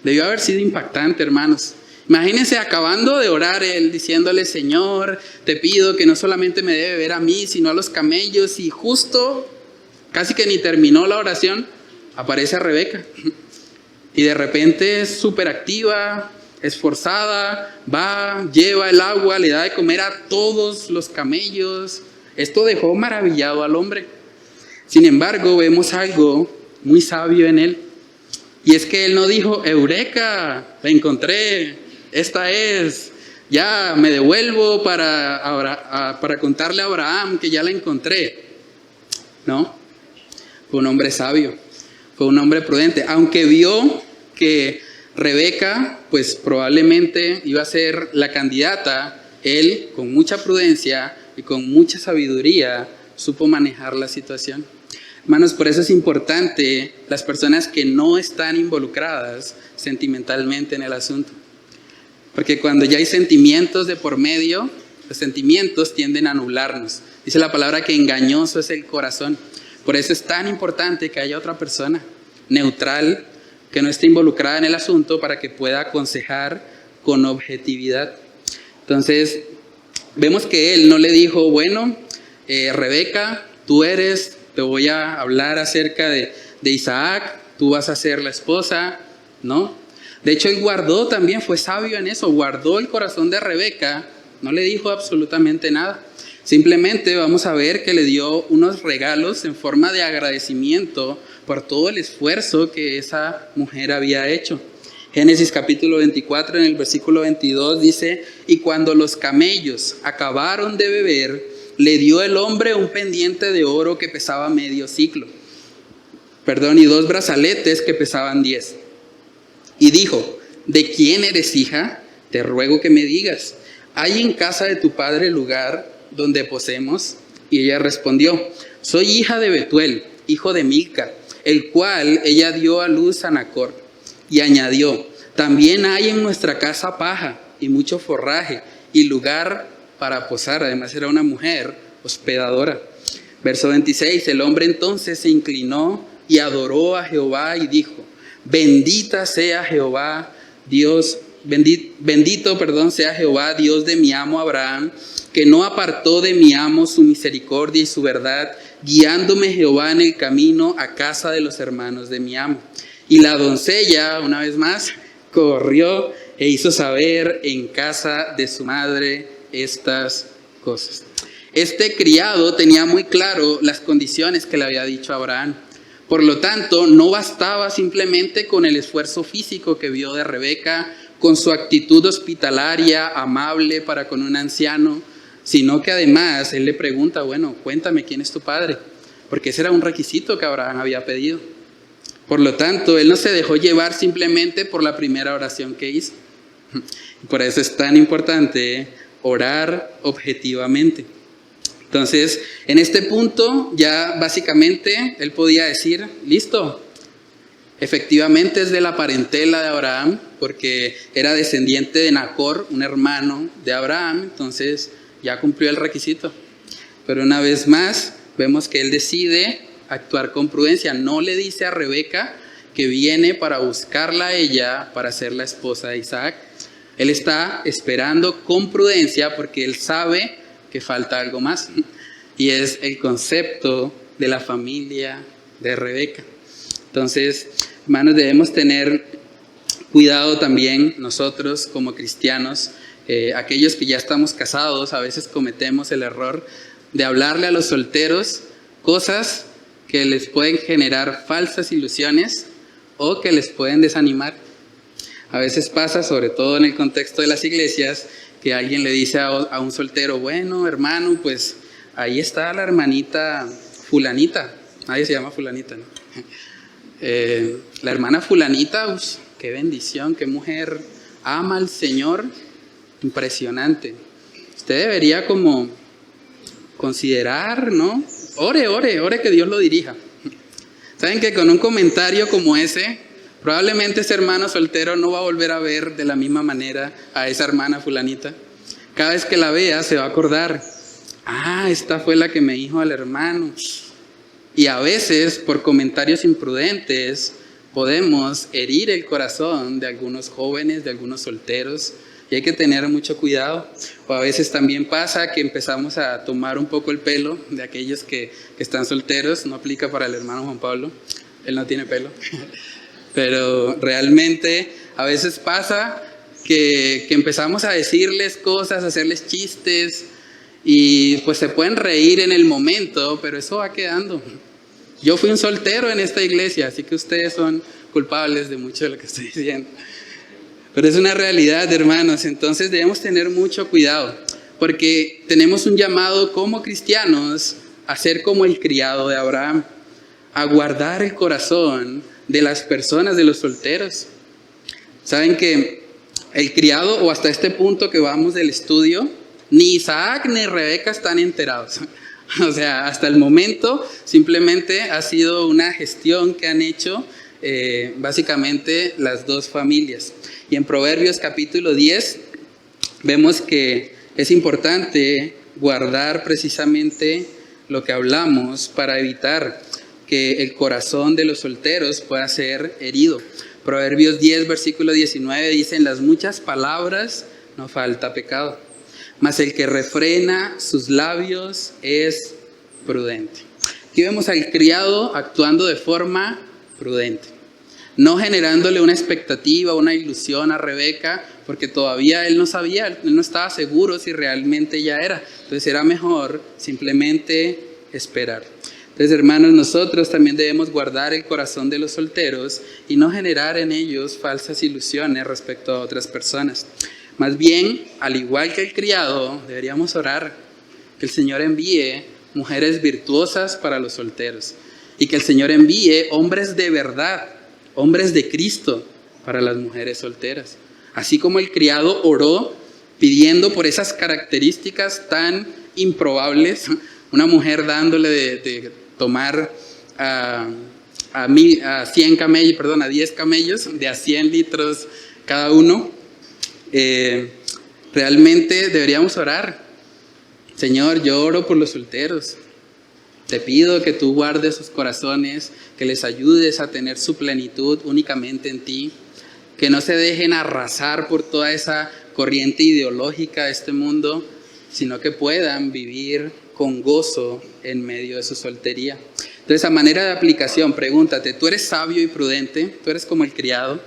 Speaker 1: Debió haber sido impactante, hermanos. Imagínense acabando de orar él, diciéndole: Señor, te pido que no solamente me dé beber a mí, sino a los camellos. Y justo, casi que ni terminó la oración, aparece Rebeca. Y de repente es súper activa, esforzada, va, lleva el agua, le da de comer a todos los camellos. Esto dejó maravillado al hombre. Sin embargo, vemos algo muy sabio en él. Y es que él no dijo, Eureka, la encontré, esta es, ya me devuelvo para contarle a Abraham que ya la encontré. No, fue un hombre sabio, fue un hombre prudente. Aunque vio que Rebeca, pues probablemente iba a ser la candidata, él, con mucha prudencia y con mucha sabiduría, supo manejar la situación. Hermanos, por eso es importante las personas que no están involucradas sentimentalmente en el asunto. Porque cuando ya hay sentimientos de por medio, los sentimientos tienden a anularnos. Dice la palabra que engañoso es el corazón. Por eso es tan importante que haya otra persona neutral que no esté involucrada en el asunto para que pueda aconsejar con objetividad. Entonces, vemos que él no le dijo, bueno, Rebeca, te voy a hablar acerca de Isaac, tú vas a ser la esposa, ¿no? De hecho, él guardó también, fue sabio en eso, guardó el corazón de Rebeca, no le dijo absolutamente nada. Simplemente vamos a ver que le dio unos regalos en forma de agradecimiento por todo el esfuerzo que esa mujer había hecho. Génesis capítulo 24, en el versículo 22 dice, y cuando los camellos acabaron de beber, le dio el hombre un pendiente de oro que pesaba medio siclo. Y 2 brazaletes que pesaban 10. Y dijo, ¿de quién eres hija? Te ruego que me digas, ¿hay en casa de tu padre lugar donde posemos? Y ella respondió, soy hija de Betuel, hijo de Milca, el cual ella dio a luz a Nacor. Y añadió, también hay en nuestra casa paja y mucho forraje y lugar para posar. Además era una mujer hospedadora. Verso 26, el hombre entonces se inclinó y adoró a Jehová y dijo, bendito sea Jehová, Dios sea Jehová, Dios de mi amo Abraham, que no apartó de mi amo su misericordia y su verdad, guiándome Jehová en el camino a casa de los hermanos de mi amo. Y la doncella, una vez más, corrió e hizo saber en casa de su madre estas cosas. Este criado tenía muy claro las condiciones que le había dicho Abraham. Por lo tanto, no bastaba simplemente con el esfuerzo físico que vio de Rebeca, con su actitud hospitalaria, amable para con un anciano, sino que además él le pregunta, bueno, cuéntame quién es tu padre, porque ese era un requisito que Abraham había pedido. Por lo tanto, él no se dejó llevar simplemente por la primera oración que hizo. Por eso es tan importante orar objetivamente. Entonces, en este punto ya básicamente él podía decir, listo, efectivamente es de la parentela de Abraham, porque era descendiente de Nacor, un hermano de Abraham, entonces ya cumplió el requisito. Pero una vez más, vemos que él decide actuar con prudencia. No le dice a Rebeca que viene para buscarla a ella para ser la esposa de Isaac. Él está esperando con prudencia porque él sabe que falta algo más. Y es el concepto de la familia de Rebeca. Entonces, hermanos, debemos tener cuidado también nosotros como cristianos. Aquellos que ya estamos casados, a veces cometemos el error de hablarle a los solteros cosas que les pueden generar falsas ilusiones o que les pueden desanimar. A veces pasa, sobre todo en el contexto de las iglesias, que alguien le dice a un soltero, bueno, hermano, pues ahí está la hermanita fulanita. Nadie se llama fulanita, ¿no? La hermana fulanita, qué bendición, qué mujer ama al Señor, impresionante. Usted debería como considerar, ¿no? Ore que Dios lo dirija. ¿Saben que con un comentario como ese, probablemente ese hermano soltero no va a volver a ver de la misma manera a esa hermana fulanita? Cada vez que la vea se va a acordar, esta fue la que me dijo al hermano. Y a veces, por comentarios imprudentes, podemos herir el corazón de algunos jóvenes, de algunos solteros, y hay que tener mucho cuidado. O a veces también pasa que empezamos a tomar un poco el pelo de aquellos que están solteros. No aplica para el hermano Juan Pablo, él no tiene pelo. Pero realmente a veces pasa que empezamos a decirles cosas, a hacerles chistes, y pues se pueden reír en el momento, pero eso va quedando. Yo fui un soltero en esta iglesia, así que ustedes son culpables de mucho de lo que estoy diciendo. Pero es una realidad, hermanos, entonces debemos tener mucho cuidado, porque tenemos un llamado como cristianos a ser como el criado de Abraham, a guardar el corazón de las personas, de los solteros. Saben que el criado, o hasta este punto que vamos del estudio, ni Isaac ni Rebeca están enterados. O sea, hasta el momento simplemente ha sido una gestión que han hecho básicamente las dos familias. Y en Proverbios capítulo 10 vemos que es importante guardar precisamente lo que hablamos para evitar que el corazón de los solteros pueda ser herido. Proverbios 10, versículo 19 dice: en las muchas palabras no falta pecado, mas el que refrena sus labios es prudente. Aquí vemos al criado actuando de forma prudente, no generándole una expectativa, una ilusión a Rebeca, porque todavía él no sabía, él no estaba seguro si realmente ya era. Entonces era mejor simplemente esperar. Entonces, hermanos, nosotros también debemos guardar el corazón de los solteros y no generar en ellos falsas ilusiones respecto a otras personas. Más bien, al igual que el criado, deberíamos orar que el Señor envíe mujeres virtuosas para los solteros y que el Señor envíe hombres de verdad, hombres de Cristo para las mujeres solteras. Así como el criado oró pidiendo por esas características tan improbables, una mujer dándole de tomar a 10 camellos de a 100 litros cada uno. Realmente deberíamos orar. Señor, yo oro por los solteros. Te pido que tú guardes sus corazones, que les ayudes a tener su plenitud únicamente en ti, que no se dejen arrasar por toda esa corriente ideológica de este mundo, sino que puedan vivir con gozo en medio de su soltería. Entonces, a manera de aplicación, pregúntate: ¿tú eres sabio y prudente? ¿Tú eres como el criado?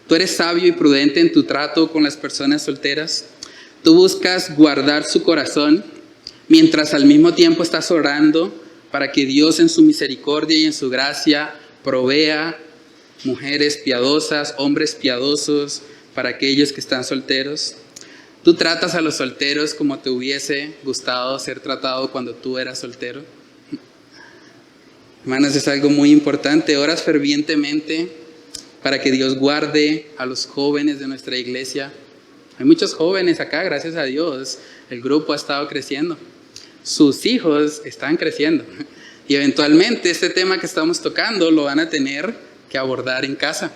Speaker 1: ¿Tú eres sabio y prudente en tu trato con las personas solteras? ¿Tú buscas guardar su corazón mientras al mismo tiempo estás orando para que Dios en su misericordia y en su gracia provea mujeres piadosas, hombres piadosos para aquellos que están solteros? ¿Tú tratas a los solteros como te hubiese gustado ser tratado cuando tú eras soltero? Hermanos, es algo muy importante. Oras fervientemente para que Dios guarde a los jóvenes de nuestra iglesia. Hay muchos jóvenes acá, gracias a Dios. El grupo ha estado creciendo. Sus hijos están creciendo. Y eventualmente este tema que estamos tocando lo van a tener que abordar en casa.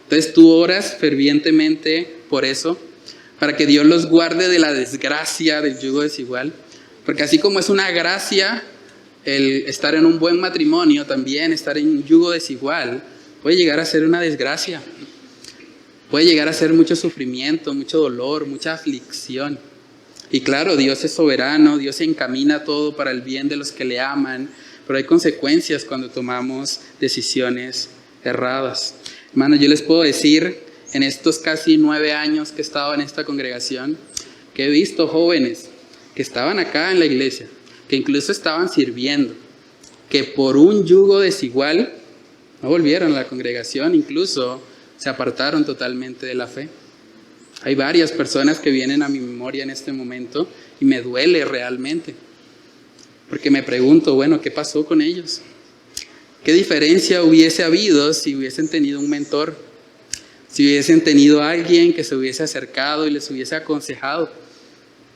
Speaker 1: Entonces tú oras fervientemente por eso, para que Dios los guarde de la desgracia del yugo desigual. Porque así como es una gracia el estar en un buen matrimonio, también estar en un yugo desigual puede llegar a ser una desgracia. Puede llegar a ser mucho sufrimiento, mucho dolor, mucha aflicción. Y claro, Dios es soberano, Dios encamina todo para el bien de los que le aman, pero hay consecuencias cuando tomamos decisiones erradas. Hermanos, yo les puedo decir, en estos casi 9 años que he estado en esta congregación, que he visto jóvenes que estaban acá en la iglesia, que incluso estaban sirviendo, que por un yugo desigual no volvieron a la congregación, incluso se apartaron totalmente de la fe. Hay varias personas que vienen a mi memoria en este momento y me duele realmente, porque me pregunto, bueno, ¿qué pasó con ellos? ¿Qué diferencia hubiese habido si hubiesen tenido un mentor? Si hubiesen tenido a alguien que se hubiese acercado y les hubiese aconsejado.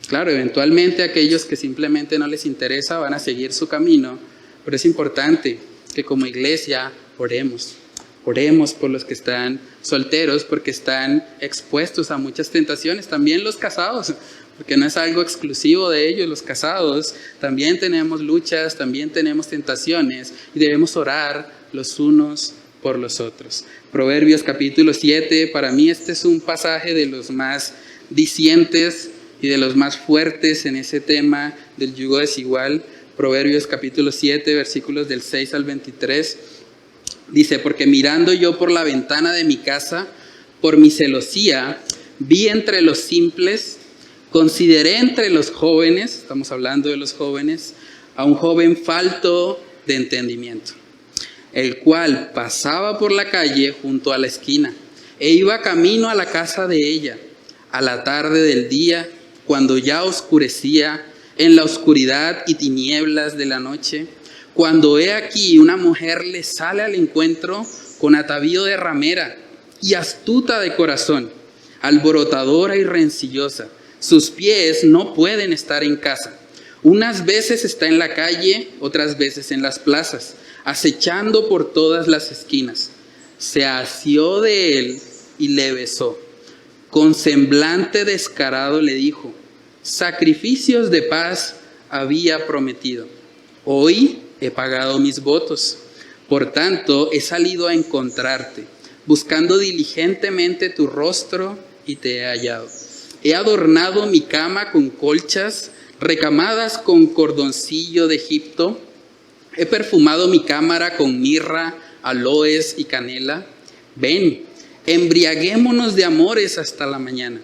Speaker 1: Claro, eventualmente aquellos que simplemente no les interesa van a seguir su camino, pero es importante que como iglesia oremos. Oremos por los que están solteros, porque están expuestos a muchas tentaciones. También los casados, porque no es algo exclusivo de ellos. Los casados también tenemos luchas, también tenemos tentaciones y debemos orar los unos por los otros. Proverbios capítulo 7, para mí este es un pasaje de los más dicientes y de los más fuertes en ese tema del yugo desigual. Proverbios capítulo 7, versículos del 6 al 23. Dice: porque mirando yo por la ventana de mi casa, por mi celosía, vi entre los simples, consideré entre los jóvenes, estamos hablando de los jóvenes, a un joven falto de entendimiento. el cual pasaba por la calle junto a la esquina e iba camino a la casa de ella a la tarde del día, cuando ya oscurecía, en la oscuridad y tinieblas de la noche, cuando he aquí una mujer le sale al encuentro con atavío de ramera y astuta de corazón, alborotadora y rencillosa. Sus pies no pueden estar en casa. Unas veces está en la calle, otras veces en las plazas, acechando por todas las esquinas. Se asió de él y le besó. Con semblante descarado le dijo: sacrificios de paz había prometido. Hoy he pagado mis votos. Por tanto, he salido a encontrarte, buscando diligentemente tu rostro, y te he hallado. He adornado mi cama con colchas, recamadas con cordoncillo de Egipto. He perfumado mi cámara con mirra, aloes y canela. Ven, embriaguémonos de amores hasta la mañana.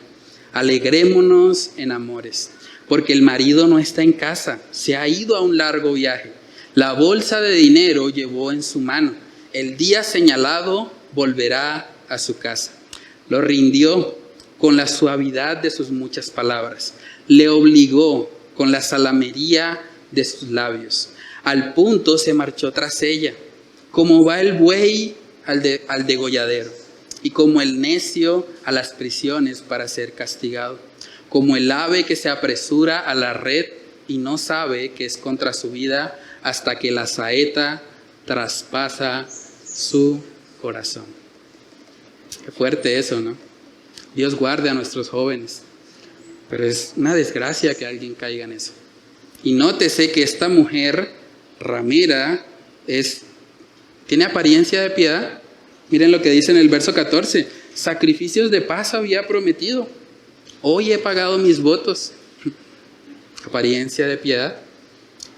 Speaker 1: Alegrémonos en amores, porque el marido no está en casa, se ha ido a un largo viaje. La bolsa de dinero llevó en su mano. El día señalado volverá a su casa. Lo rindió con la suavidad de sus muchas palabras. Le obligó con la salamería de sus labios. Al punto se marchó tras ella, como va el buey al degolladero, y como el necio a las prisiones para ser castigado, como el ave que se apresura a la red y no sabe que es contra su vida hasta que la saeta traspasa su corazón. Qué fuerte eso, ¿no? Dios guarde a nuestros jóvenes, pero es una desgracia que alguien caiga en eso. Y nótese que esta mujer ramera tiene apariencia de piedad. Miren lo que dice en el verso 14: sacrificios de paz había prometido, hoy he pagado mis votos. Apariencia de piedad.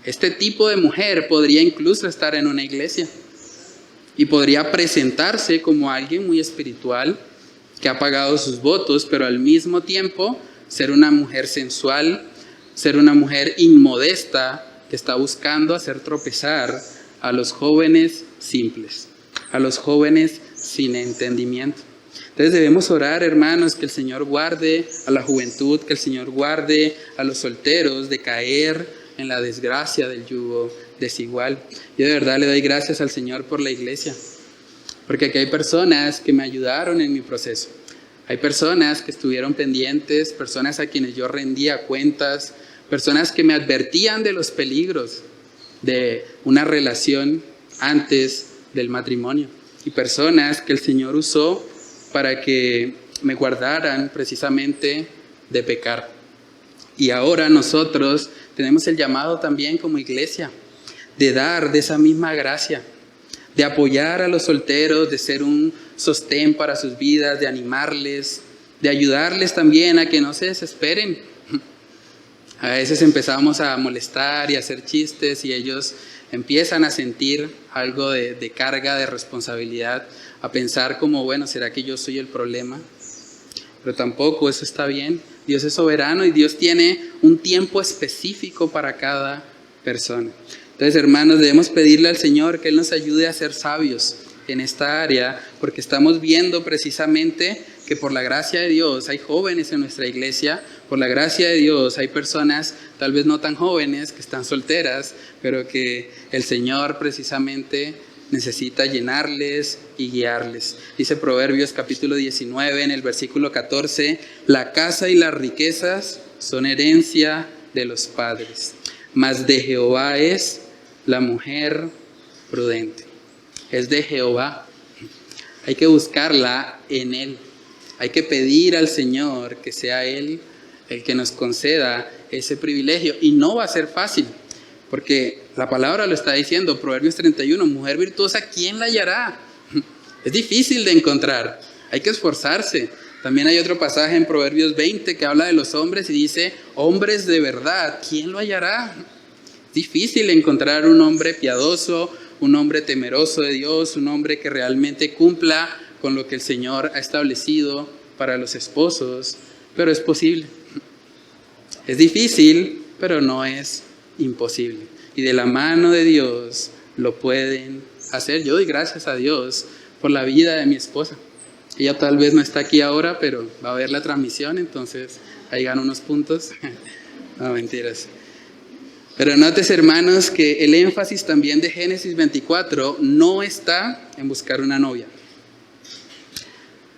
Speaker 1: Este tipo de mujer podría incluso estar en una iglesia y podría presentarse como alguien muy espiritual que ha pagado sus votos, pero al mismo tiempo ser una mujer sensual, ser una mujer inmodesta que está buscando hacer tropezar a los jóvenes simples, a los jóvenes sin entendimiento. Entonces debemos orar, hermanos, que el Señor guarde a la juventud, que el Señor guarde a los solteros de caer en la desgracia del yugo desigual. Yo de verdad le doy gracias al Señor por la iglesia, porque aquí hay personas que me ayudaron en mi proceso. Hay personas que estuvieron pendientes, personas a quienes yo rendía cuentas, personas que me advertían de los peligros de una relación antes del matrimonio, y personas que el Señor usó para que me guardaran precisamente de pecar. Y ahora nosotros tenemos el llamado también como iglesia de dar de esa misma gracia, de apoyar a los solteros, de ser un sostén para sus vidas, de animarles, de ayudarles también a que no se desesperen. A veces empezamos a molestar y a hacer chistes y ellos empiezan a sentir algo de carga, de responsabilidad, a pensar como, bueno, ¿será que yo soy el problema? Pero tampoco eso está bien. Dios es soberano y Dios tiene un tiempo específico para cada persona. Entonces, hermanos, debemos pedirle al Señor que Él nos ayude a ser sabios en esta área, porque estamos viendo precisamente que por la gracia de Dios hay jóvenes en nuestra iglesia, por la gracia de Dios hay personas tal vez no tan jóvenes que están solteras, pero que el Señor precisamente necesita llenarles y guiarles. Dice Proverbios capítulo 19 en el versículo 14: la casa y las riquezas son herencia de los padres, mas de Jehová es la mujer prudente. Es de Jehová. Hay que buscarla en Él. Hay que pedir al Señor que sea Él el que nos conceda ese privilegio. Y no va a ser fácil, porque la palabra lo está diciendo, Proverbios 31, mujer virtuosa, ¿quién la hallará? Es difícil de encontrar, hay que esforzarse. También hay otro pasaje en Proverbios 20 que habla de los hombres y dice, hombres de verdad, ¿quién lo hallará? Es difícil encontrar un hombre piadoso, un hombre temeroso de Dios, un hombre que realmente cumpla con lo que el Señor ha establecido para los esposos, pero es posible. Es difícil, pero no es imposible. Y de la mano de Dios lo pueden hacer. Yo doy gracias a Dios por la vida de mi esposa. Ella tal vez no está aquí ahora, pero va a ver la transmisión, entonces ahí gano unos puntos. No, mentiras. Pero notes, hermanos, que el énfasis también de Génesis 24 no está en buscar una novia.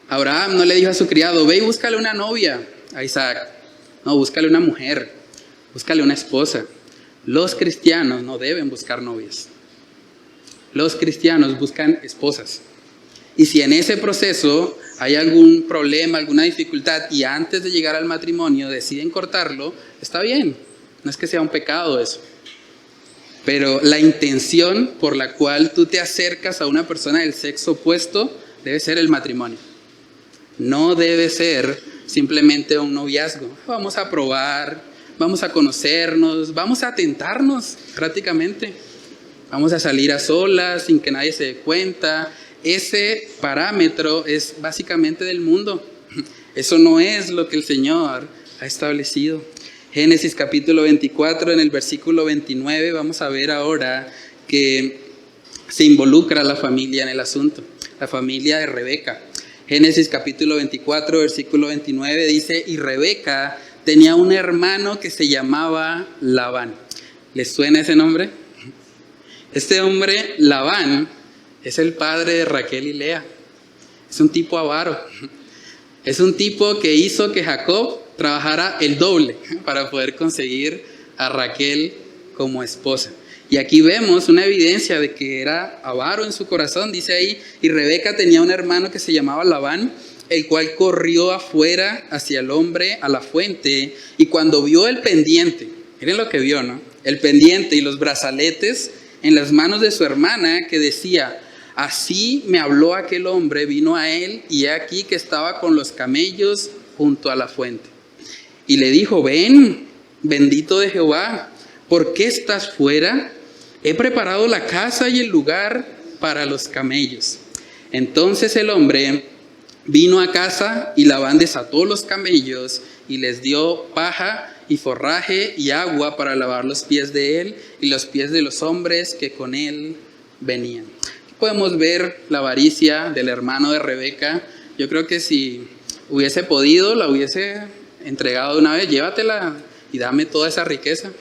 Speaker 1: Abraham no le dijo a su criado, ve y búscale una novia a Isaac. No, búscale una mujer, búscale una esposa. Los cristianos no deben buscar novias. Los cristianos buscan esposas. Y si en ese proceso hay algún problema, alguna dificultad, y antes de llegar al matrimonio deciden cortarlo, está bien. No es que sea un pecado eso. Pero la intención por la cual tú te acercas a una persona del sexo opuesto debe ser el matrimonio. No debe ser simplemente un noviazgo. Vamos a probar, vamos a conocernos, vamos a tentarnos prácticamente. Vamos a salir a solas sin que nadie se dé cuenta. Ese parámetro es básicamente del mundo. Eso no es lo que el Señor ha establecido. Génesis capítulo 24, en el versículo 29, vamos a ver ahora que se involucra la familia en el asunto, la familia de Rebeca. Génesis capítulo 24, versículo 29 dice, y Rebeca tenía un hermano que se llamaba Labán. ¿Les suena ese nombre? Este hombre, Labán, es el padre de Raquel y Lea. Es un tipo avaro. Es un tipo que hizo que Jacob trabajara el doble para poder conseguir a Raquel como esposa. Y aquí vemos una evidencia de que era avaro en su corazón. Dice ahí, y Rebeca tenía un hermano que se llamaba Labán, el cual corrió afuera hacia el hombre a la fuente, y cuando vio el pendiente, miren lo que vio, ¿no? El pendiente y los brazaletes en las manos de su hermana, que decía, así me habló aquel hombre, vino a él, y he aquí que estaba con los camellos junto a la fuente. Y le dijo, ven, bendito de Jehová, ¿por qué estás fuera? He preparado la casa y el lugar para los camellos. Entonces el hombre vino a casa y Labán desató los camellos y les dio paja y forraje y agua para lavar los pies de él y los pies de los hombres que con él venían. Aquí podemos ver la avaricia del hermano de Rebeca. Yo creo que si hubiese podido, la hubiese entregado de una vez, llévatela y dame toda esa riqueza.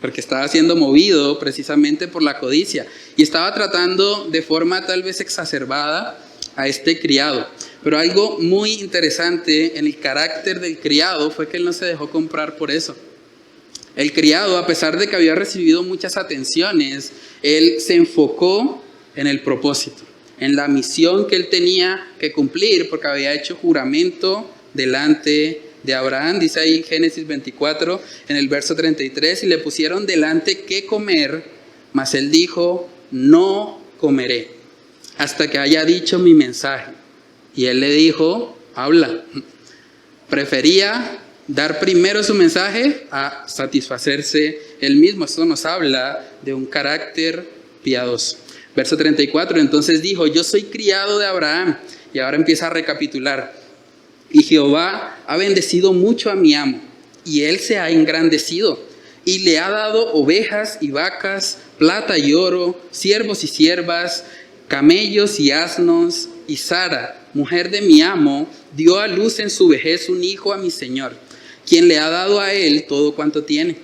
Speaker 1: Porque estaba siendo movido precisamente por la codicia y estaba tratando de forma tal vez exacerbada a este criado. Pero algo muy interesante en el carácter del criado fue que él no se dejó comprar por eso. El criado, a pesar de que había recibido muchas atenciones, él se enfocó en el propósito, en la misión que él tenía que cumplir, porque había hecho juramento delante de Abraham. Dice ahí Génesis 24 en el verso 33, y le pusieron delante qué comer, mas él dijo, no comeré hasta que haya dicho mi mensaje. Y él le dijo, habla. Prefería dar primero su mensaje a satisfacerse él mismo. Esto nos habla de un carácter piadoso. Verso 34, entonces dijo, yo soy criado de Abraham. Y ahora empieza a recapitular. Y Jehová ha bendecido mucho a mi amo, y él se ha engrandecido, y le ha dado ovejas y vacas, plata y oro, siervos y siervas, camellos y asnos. Y Sara, mujer de mi amo, dio a luz en su vejez un hijo a mi señor, quien le ha dado a él todo cuanto tiene.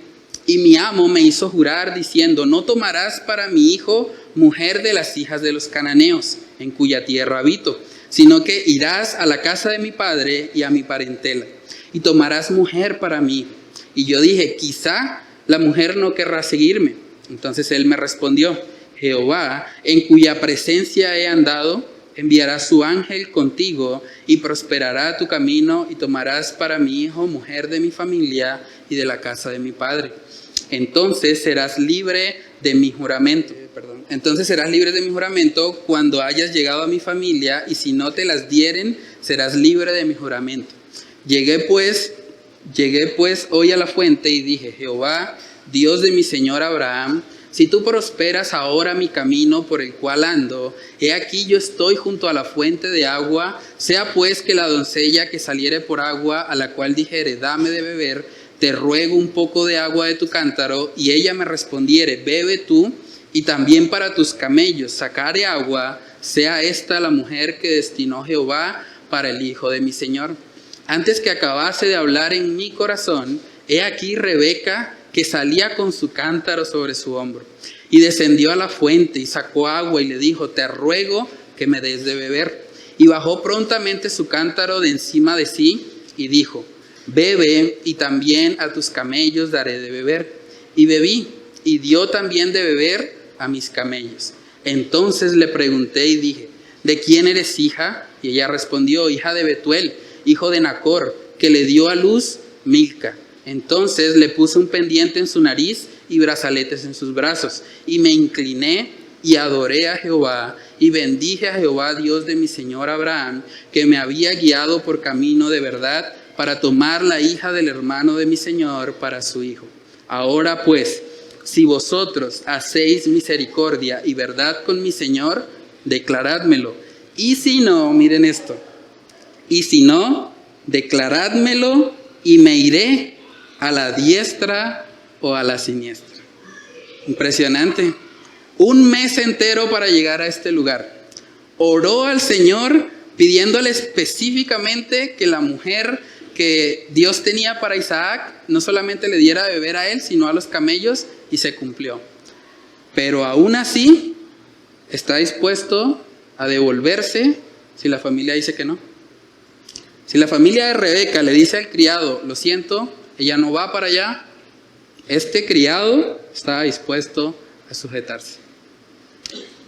Speaker 1: Y mi amo me hizo jurar diciendo, no tomarás para mi hijo mujer de las hijas de los cananeos, en cuya tierra habito, sino que irás a la casa de mi padre y a mi parentela, y tomarás mujer para mí. Y yo dije, quizá la mujer no querrá seguirme. Entonces él me respondió, Jehová, en cuya presencia he andado, enviará su ángel contigo, y prosperará tu camino, y tomarás para mi hijo mujer de mi familia y de la casa de mi padre. Entonces serás libre de mi juramento. Entonces serás libre de mi juramento cuando hayas llegado a mi familia, y si no te las dieren, serás libre de mi juramento. Llegué pues hoy a la fuente y dije, Jehová, Dios de mi señor Abraham, si tú prosperas ahora mi camino por el cual ando, he aquí yo estoy junto a la fuente de agua, sea pues que la doncella que saliere por agua, a la cual dijere, dame de beber, te ruego un poco de agua de tu cántaro, y ella me respondiere, bebe tú, y también para tus camellos sacaré agua, sea esta la mujer que destinó Jehová para el hijo de mi señor. Antes que acabase de hablar en mi corazón, he aquí Rebeca que salía con su cántaro sobre su hombro, y descendió a la fuente y sacó agua y le dijo, te ruego que me des de beber. Y bajó prontamente su cántaro de encima de sí y dijo, bebe, y también a tus camellos daré de beber. Y bebí, y dio también de beber a mis camellos. Entonces le pregunté y dije, ¿de quién eres hija? Y ella respondió, hija de Betuel, hijo de Nacor, que le dio a luz Milca. Entonces le puse un pendiente en su nariz y brazaletes en sus brazos, y me incliné y adoré a Jehová, y bendije a Jehová, Dios de mi señor Abraham, que me había guiado por camino de verdad para tomar la hija del hermano de mi señor para su hijo. Ahora pues, si vosotros hacéis misericordia y verdad con mi señor, declarádmelo. Y si no, miren esto, y si no, declarádmelo y me iré a la diestra o a la siniestra. Impresionante. Un mes entero para llegar a este lugar. Oró al Señor pidiéndole específicamente que la mujer que Dios tenía para Isaac no solamente le diera de beber a él, sino a los camellos, y se cumplió. Pero aún así está dispuesto a devolverse si la familia dice que no. Si la familia de Rebeca le dice al criado, lo siento, ella no va para allá, este criado estaba dispuesto a sujetarse.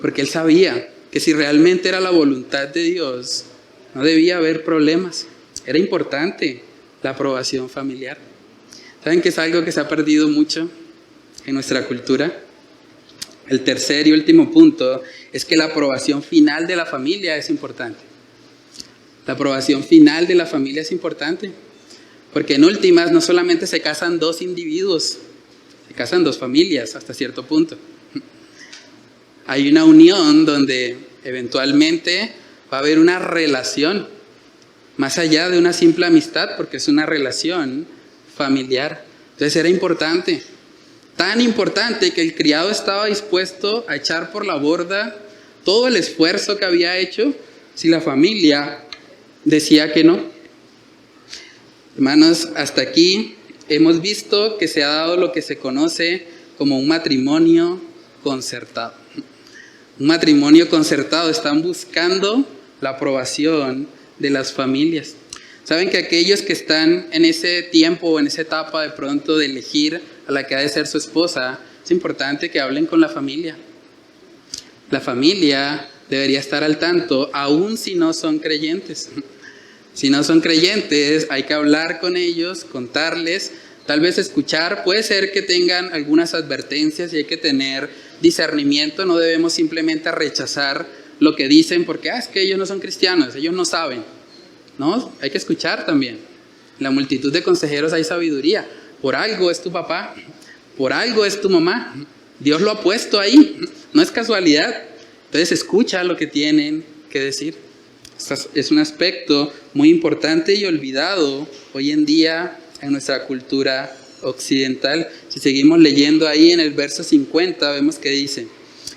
Speaker 1: Porque él sabía que si realmente era la voluntad de Dios, no debía haber problemas. Era importante la aprobación familiar. ¿Saben que es algo que se ha perdido mucho en nuestra cultura? El tercer y último punto es que la aprobación final de la familia es importante. La aprobación final de la familia es importante. Porque en últimas no solamente se casan dos individuos, se casan dos familias hasta cierto punto. Hay una unión donde eventualmente va a haber una relación, más allá de una simple amistad, porque es una relación familiar. Entonces era importante, tan importante que el criado estaba dispuesto a echar por la borda todo el esfuerzo que había hecho si la familia decía que no. Hermanos, hasta aquí hemos visto que se ha dado lo que se conoce como un matrimonio concertado. Un matrimonio concertado, están buscando la aprobación de las familias. Saben que aquellos que están en ese tiempo o en esa etapa de pronto de elegir a la que ha de ser su esposa, es importante que hablen con la familia. La familia debería estar al tanto, aun si no son creyentes. Si no son creyentes, hay que hablar con ellos, contarles, tal vez escuchar. Puede ser que tengan algunas advertencias y hay que tener discernimiento. No debemos simplemente rechazar lo que dicen porque es que ellos no son cristianos, ellos no saben. No, hay que escuchar también. En la multitud de consejeros hay sabiduría. Por algo es tu papá, por algo es tu mamá. Dios lo ha puesto ahí, no es casualidad. Entonces escucha lo que tienen que decir. Es un aspecto muy importante y olvidado hoy en día en nuestra cultura occidental. Si seguimos leyendo ahí en el verso 50, vemos que dice,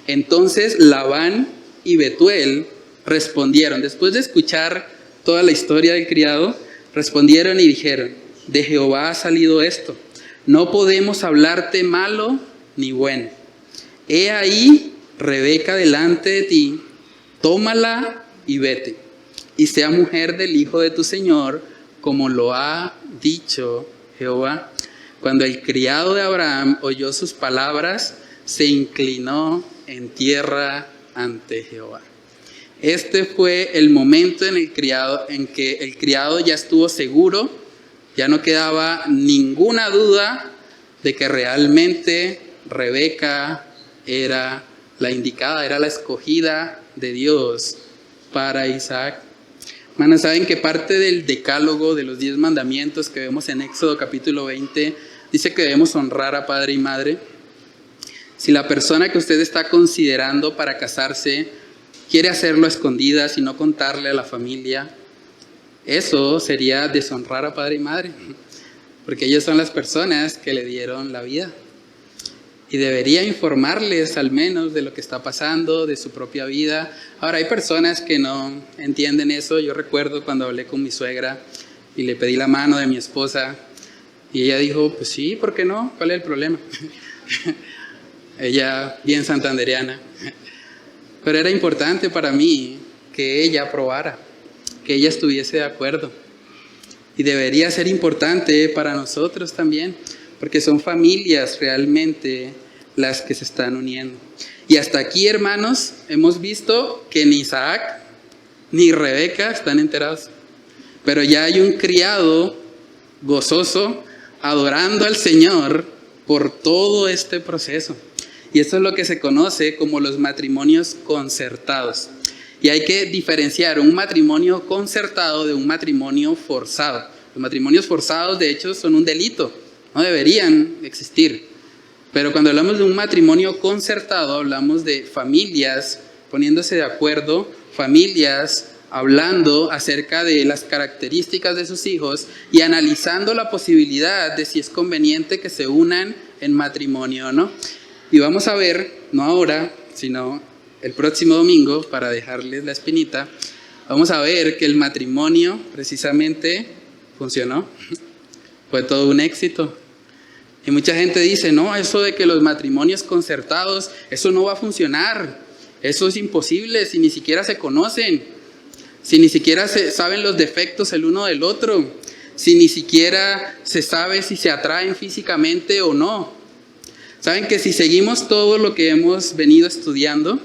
Speaker 1: entonces Labán y Betuel respondieron, después de escuchar toda la historia del criado, respondieron y dijeron, de Jehová ha salido esto, no podemos hablarte malo ni bueno. He ahí Rebeca delante de ti, tómala y vete, y sea mujer del hijo de tu señor, como lo ha dicho Jehová. Cuando el criado de Abraham oyó sus palabras, se inclinó en tierra ante Jehová. Este fue el momento en que el criado ya estuvo seguro, ya no quedaba ninguna duda de que realmente Rebeca era la indicada, era la escogida de Dios para Isaac. Hermanos, ¿saben que parte del decálogo de los 10 mandamientos que vemos en Éxodo capítulo 20 dice que debemos honrar a padre y madre? Si la persona que usted está considerando para casarse quiere hacerlo a escondidas y no contarle a la familia, eso sería deshonrar a padre y madre, porque ellos son las personas que le dieron la vida. y debería informarles al menos de lo que está pasando, de su propia vida. Ahora, hay personas que no entienden eso. Yo recuerdo cuando hablé con mi suegra y le pedí la mano de mi esposa y ella dijo, pues sí, ¿por qué no? ¿Cuál es el problema? Ella bien santandereana. Pero era importante para mí que ella aprobara, que ella estuviese de acuerdo. Y debería ser importante para nosotros también, porque son familias realmente las que se están uniendo. Y hasta aquí, hermanos, hemos visto que ni Isaac ni Rebeca están enterados. Pero ya hay un criado gozoso, adorando al Señor por todo este proceso. Y esto es lo que se conoce como los matrimonios concertados. Y hay que diferenciar un matrimonio concertado de un matrimonio forzado. Los matrimonios forzados, de hecho, son un delito. No deberían existir. Pero cuando hablamos de un matrimonio concertado, hablamos de familias poniéndose de acuerdo, familias hablando acerca de las características de sus hijos y analizando la posibilidad de si es conveniente que se unan en matrimonio o no. Y vamos a ver, no ahora, sino el próximo domingo, para dejarles la espinita, vamos a ver que el matrimonio precisamente funcionó. Fue todo un éxito. Y mucha gente dice, no, eso de que los matrimonios concertados, eso no va a funcionar. Eso es imposible si ni siquiera se conocen, si ni siquiera se saben los defectos el uno del otro, si ni siquiera se sabe si se atraen físicamente o no. Saben que si seguimos todo lo que hemos venido estudiando,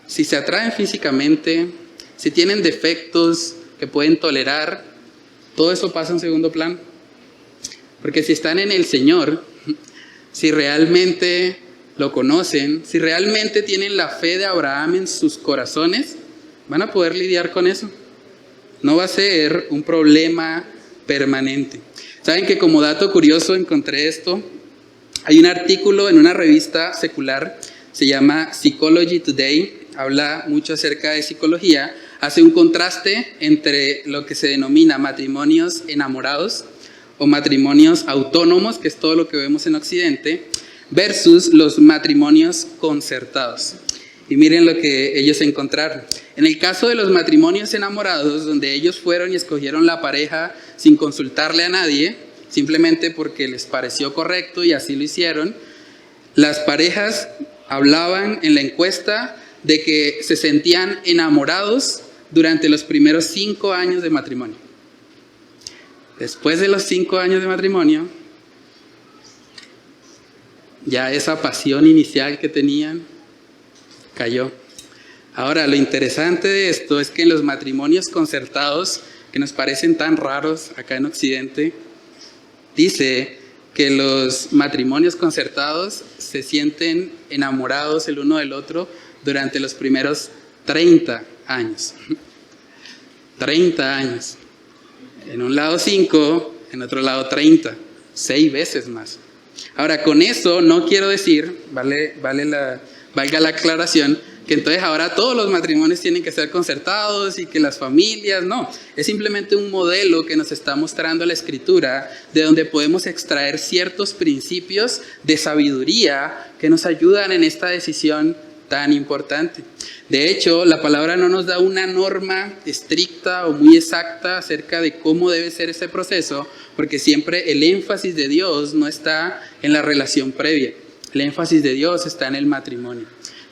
Speaker 1: si se atraen físicamente, si tienen defectos que pueden tolerar, todo eso pasa en segundo plano. Porque si están en el Señor, si realmente lo conocen, si realmente tienen la fe de Abraham en sus corazones, van a poder lidiar con eso. No va a ser un problema permanente. Saben que como dato curioso encontré esto. Hay un artículo en una revista secular, se llama Psychology Today, habla mucho acerca de psicología, hace un contraste entre lo que se denomina matrimonios enamorados o matrimonios autónomos, que es todo lo que vemos en Occidente, versus los matrimonios concertados. Y miren lo que ellos encontraron. En el caso de los matrimonios enamorados, donde ellos fueron y escogieron la pareja sin consultarle a nadie, simplemente porque les pareció correcto y así lo hicieron, las parejas hablaban en la encuesta de que se sentían enamorados durante los primeros 5 años de matrimonio. Después de los 5 años de matrimonio, ya esa pasión inicial que tenían cayó. Ahora, lo interesante de esto es que en los matrimonios concertados, que nos parecen tan raros acá en Occidente, dice que los matrimonios concertados se sienten enamorados el uno del otro durante los primeros 30 años. 30 años. En un lado 5, en otro lado 30. 6 veces más. Ahora, con eso no quiero decir, valga la aclaración, que entonces ahora todos los matrimonios tienen que ser concertados y que las familias, no. Es simplemente un modelo que nos está mostrando la Escritura, de donde podemos extraer ciertos principios de sabiduría que nos ayudan en esta decisión tan importante. De hecho, la palabra no nos da una norma estricta o muy exacta acerca de cómo debe ser ese proceso, porque siempre el énfasis de Dios no está en la relación previa. El énfasis de Dios está en el matrimonio.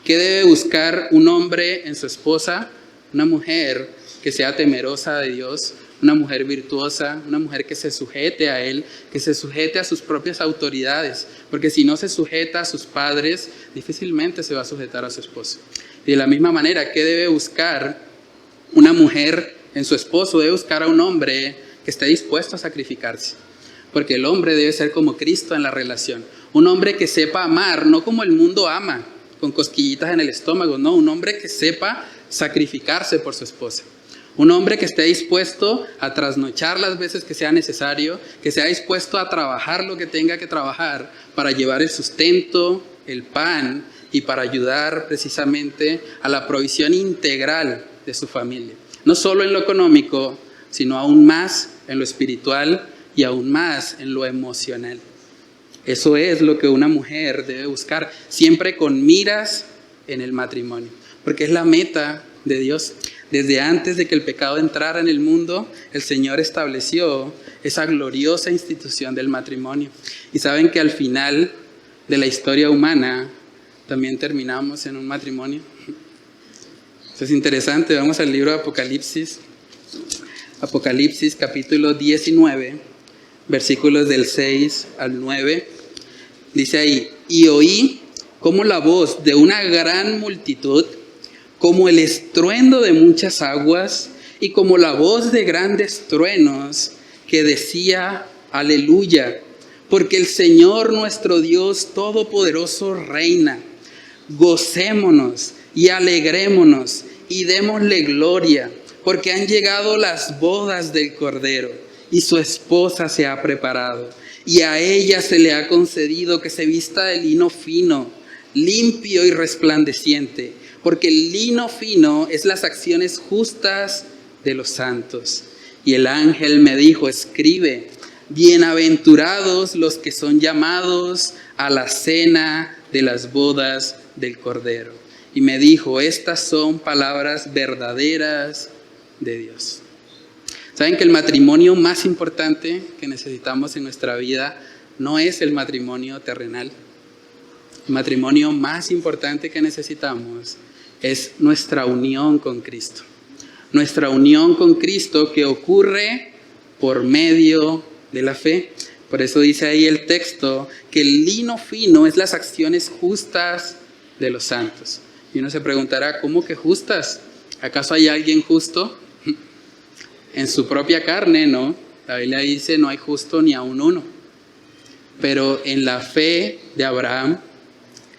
Speaker 1: ¿Qué debe buscar un hombre en su esposa? Una mujer que sea temerosa de Dios, una mujer virtuosa, una mujer que se sujete a Él, que se sujete a sus propias autoridades, porque si no se sujeta a sus padres, difícilmente se va a sujetar a su esposo. Y de la misma manera, ¿qué debe buscar una mujer en su esposo? Debe buscar a un hombre que esté dispuesto a sacrificarse, porque el hombre debe ser como Cristo en la relación. Un hombre que sepa amar, no como el mundo ama, con cosquillitas en el estómago, no, un hombre que sepa sacrificarse por su esposa. Un hombre que esté dispuesto a trasnochar las veces que sea necesario, que sea dispuesto a trabajar lo que tenga que trabajar para llevar el sustento, el pan y para ayudar precisamente a la provisión integral de su familia. No solo en lo económico, sino aún más en lo espiritual y aún más en lo emocional. Eso es lo que una mujer debe buscar, siempre con miras en el matrimonio, porque es la meta de Dios. Desde antes de que el pecado entrara en el mundo, el Señor estableció esa gloriosa institución del matrimonio. Y saben que al final de la historia humana también terminamos en un matrimonio. Eso es interesante. Vamos al libro de Apocalipsis. Apocalipsis capítulo 19, versículos del 6 al 9. Dice ahí: y oí como la voz de una gran multitud, como el estruendo de muchas aguas, y como la voz de grandes truenos, que decía: aleluya, porque el Señor nuestro Dios Todopoderoso reina. Gocémonos y alegrémonos y démosle gloria, porque han llegado las bodas del Cordero, y su esposa se ha preparado. Y a ella se le ha concedido que se vista de lino fino, limpio y resplandeciente, porque el lino fino es las acciones justas de los santos. Y el ángel me dijo: escribe, bienaventurados los que son llamados a la cena de las bodas del Cordero. Y me dijo: estas son palabras verdaderas de Dios. ¿Saben que el matrimonio más importante que necesitamos en nuestra vida no es el matrimonio terrenal? El matrimonio más importante que necesitamos es nuestra unión con Cristo. Nuestra unión con Cristo, que ocurre por medio de la fe. Por eso dice ahí el texto que el lino fino es las acciones justas de los santos. Y uno se preguntará: ¿cómo que justas? ¿Acaso hay alguien justo? En su propia carne, no. La Biblia dice: no hay justo ni aun uno. Pero en la fe de Abraham,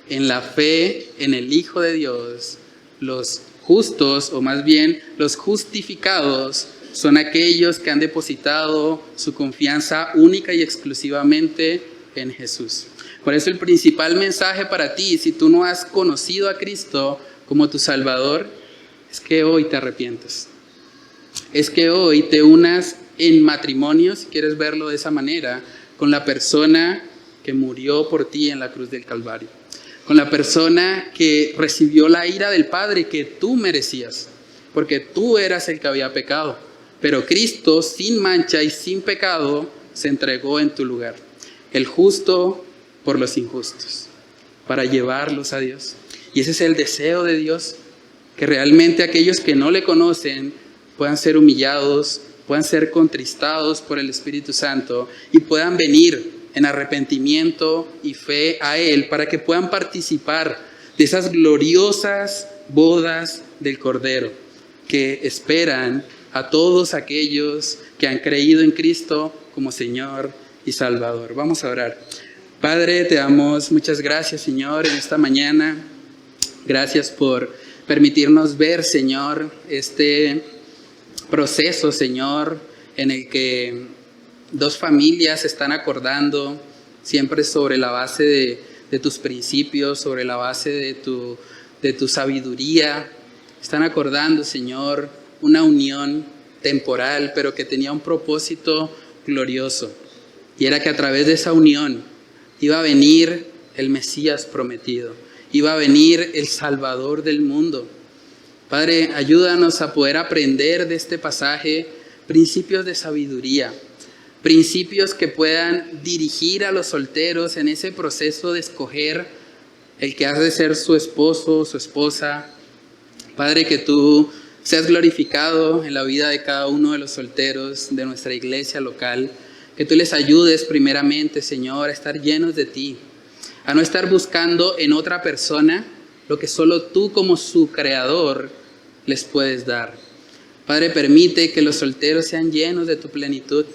Speaker 1: en la fe en el Hijo de Dios, los justos, o más bien los justificados, son aquellos que han depositado su confianza única y exclusivamente en Jesús. Por eso el principal mensaje para ti, si tú no has conocido a Cristo como tu Salvador, es que hoy te arrepientas. Es que hoy te unas en matrimonio, si quieres verlo de esa manera, con la persona que murió por ti en la cruz del Calvario. Con la persona que recibió la ira del Padre que tú merecías, porque tú eras el que había pecado. Pero Cristo, sin mancha y sin pecado, se entregó en tu lugar. El justo por los injustos, para llevarlos a Dios. Y ese es el deseo de Dios, que realmente aquellos que no le conocen puedan ser humillados, puedan ser contristados por el Espíritu Santo y puedan venir en arrepentimiento y fe a Él, para que puedan participar de esas gloriosas bodas del Cordero que esperan a todos aquellos que han creído en Cristo como Señor y Salvador. Vamos a orar. Padre, te damos muchas gracias, Señor, en esta mañana. Gracias por permitirnos ver, Señor, este proceso, Señor, en el que dos familias se están acordando siempre sobre la base de tus principios, sobre la base de tu sabiduría. Están acordando, Señor, una unión temporal, pero que tenía un propósito glorioso. Y era que a través de esa unión iba a venir el Mesías prometido. Iba a venir el Salvador del mundo. Padre, ayúdanos a poder aprender de este pasaje principios de sabiduría, principios que puedan dirigir a los solteros en ese proceso de escoger el que ha de ser su esposo o su esposa. Padre, que tú seas glorificado en la vida de cada uno de los solteros de nuestra iglesia local. Que tú les ayudes primeramente, Señor, a estar llenos de ti, a no estar buscando en otra persona lo que solo tú como su creador les puedes dar. Padre, permite que los solteros sean llenos de tu plenitud.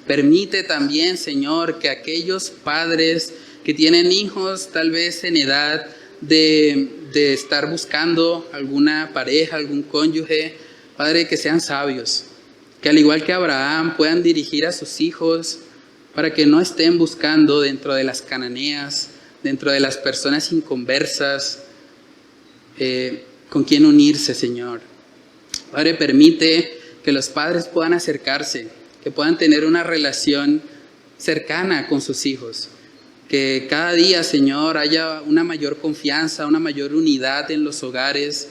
Speaker 1: Permite también, Señor, que aquellos padres que tienen hijos tal vez en edad de estar buscando alguna pareja, algún cónyuge, Padre, que sean sabios, que al igual que Abraham puedan dirigir a sus hijos para que no estén buscando dentro de las cananeas, dentro de las personas inconversas, con quien unirse, Señor. Padre, permite que los padres puedan acercarse, que puedan tener una relación cercana con sus hijos, Que cada día, Señor, haya una mayor confianza, una mayor unidad en los hogares,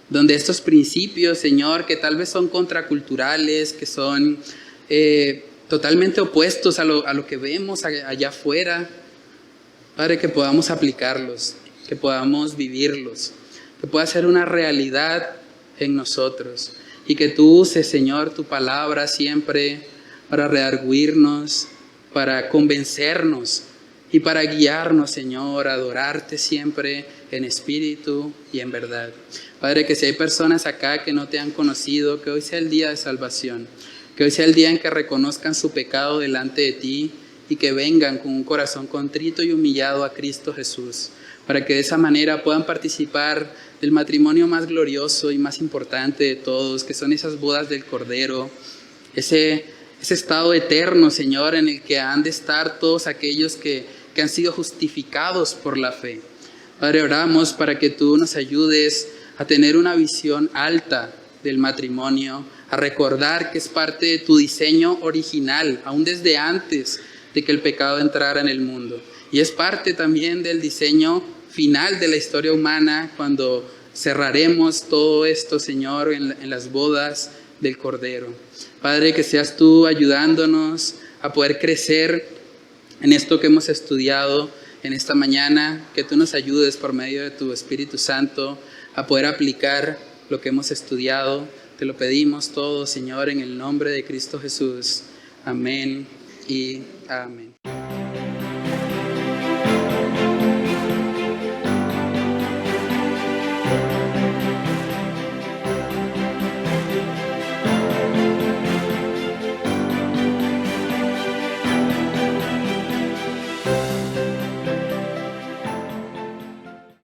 Speaker 1: donde estos principios, Señor, que tal vez son contraculturales, que son totalmente opuestos a lo que vemos allá afuera, Padre, que podamos aplicarlos, que podamos vivirlos, que pueda ser una realidad en nosotros y que tú uses, Señor, tu palabra siempre para redarguirnos, para convencernos y para guiarnos, Señor, a adorarte siempre en espíritu y en verdad. Padre, que si hay personas acá que no te han conocido, que hoy sea el día de salvación, que hoy sea el día en que reconozcan su pecado delante de ti y que vengan con un corazón contrito y humillado a Cristo Jesús, para que de esa manera puedan participar del matrimonio más glorioso y más importante de todos, que son esas bodas del Cordero, ese estado eterno, Señor, en el que han de estar todos aquellos que han sido justificados por la fe. Padre, oramos para que tú nos ayudes a tener una visión alta del matrimonio, a recordar que es parte de tu diseño original, aún desde antes de que el pecado entrara en el mundo. Y es parte también del diseño final de la historia humana, cuando cerraremos todo esto, Señor, en las bodas del Cordero. Padre, que seas tú ayudándonos a poder crecer en esto que hemos estudiado en esta mañana, que tú nos ayudes por medio de tu Espíritu Santo a poder aplicar lo que hemos estudiado. Te lo pedimos todo, Señor, en el nombre de Cristo Jesús. Amén y amén.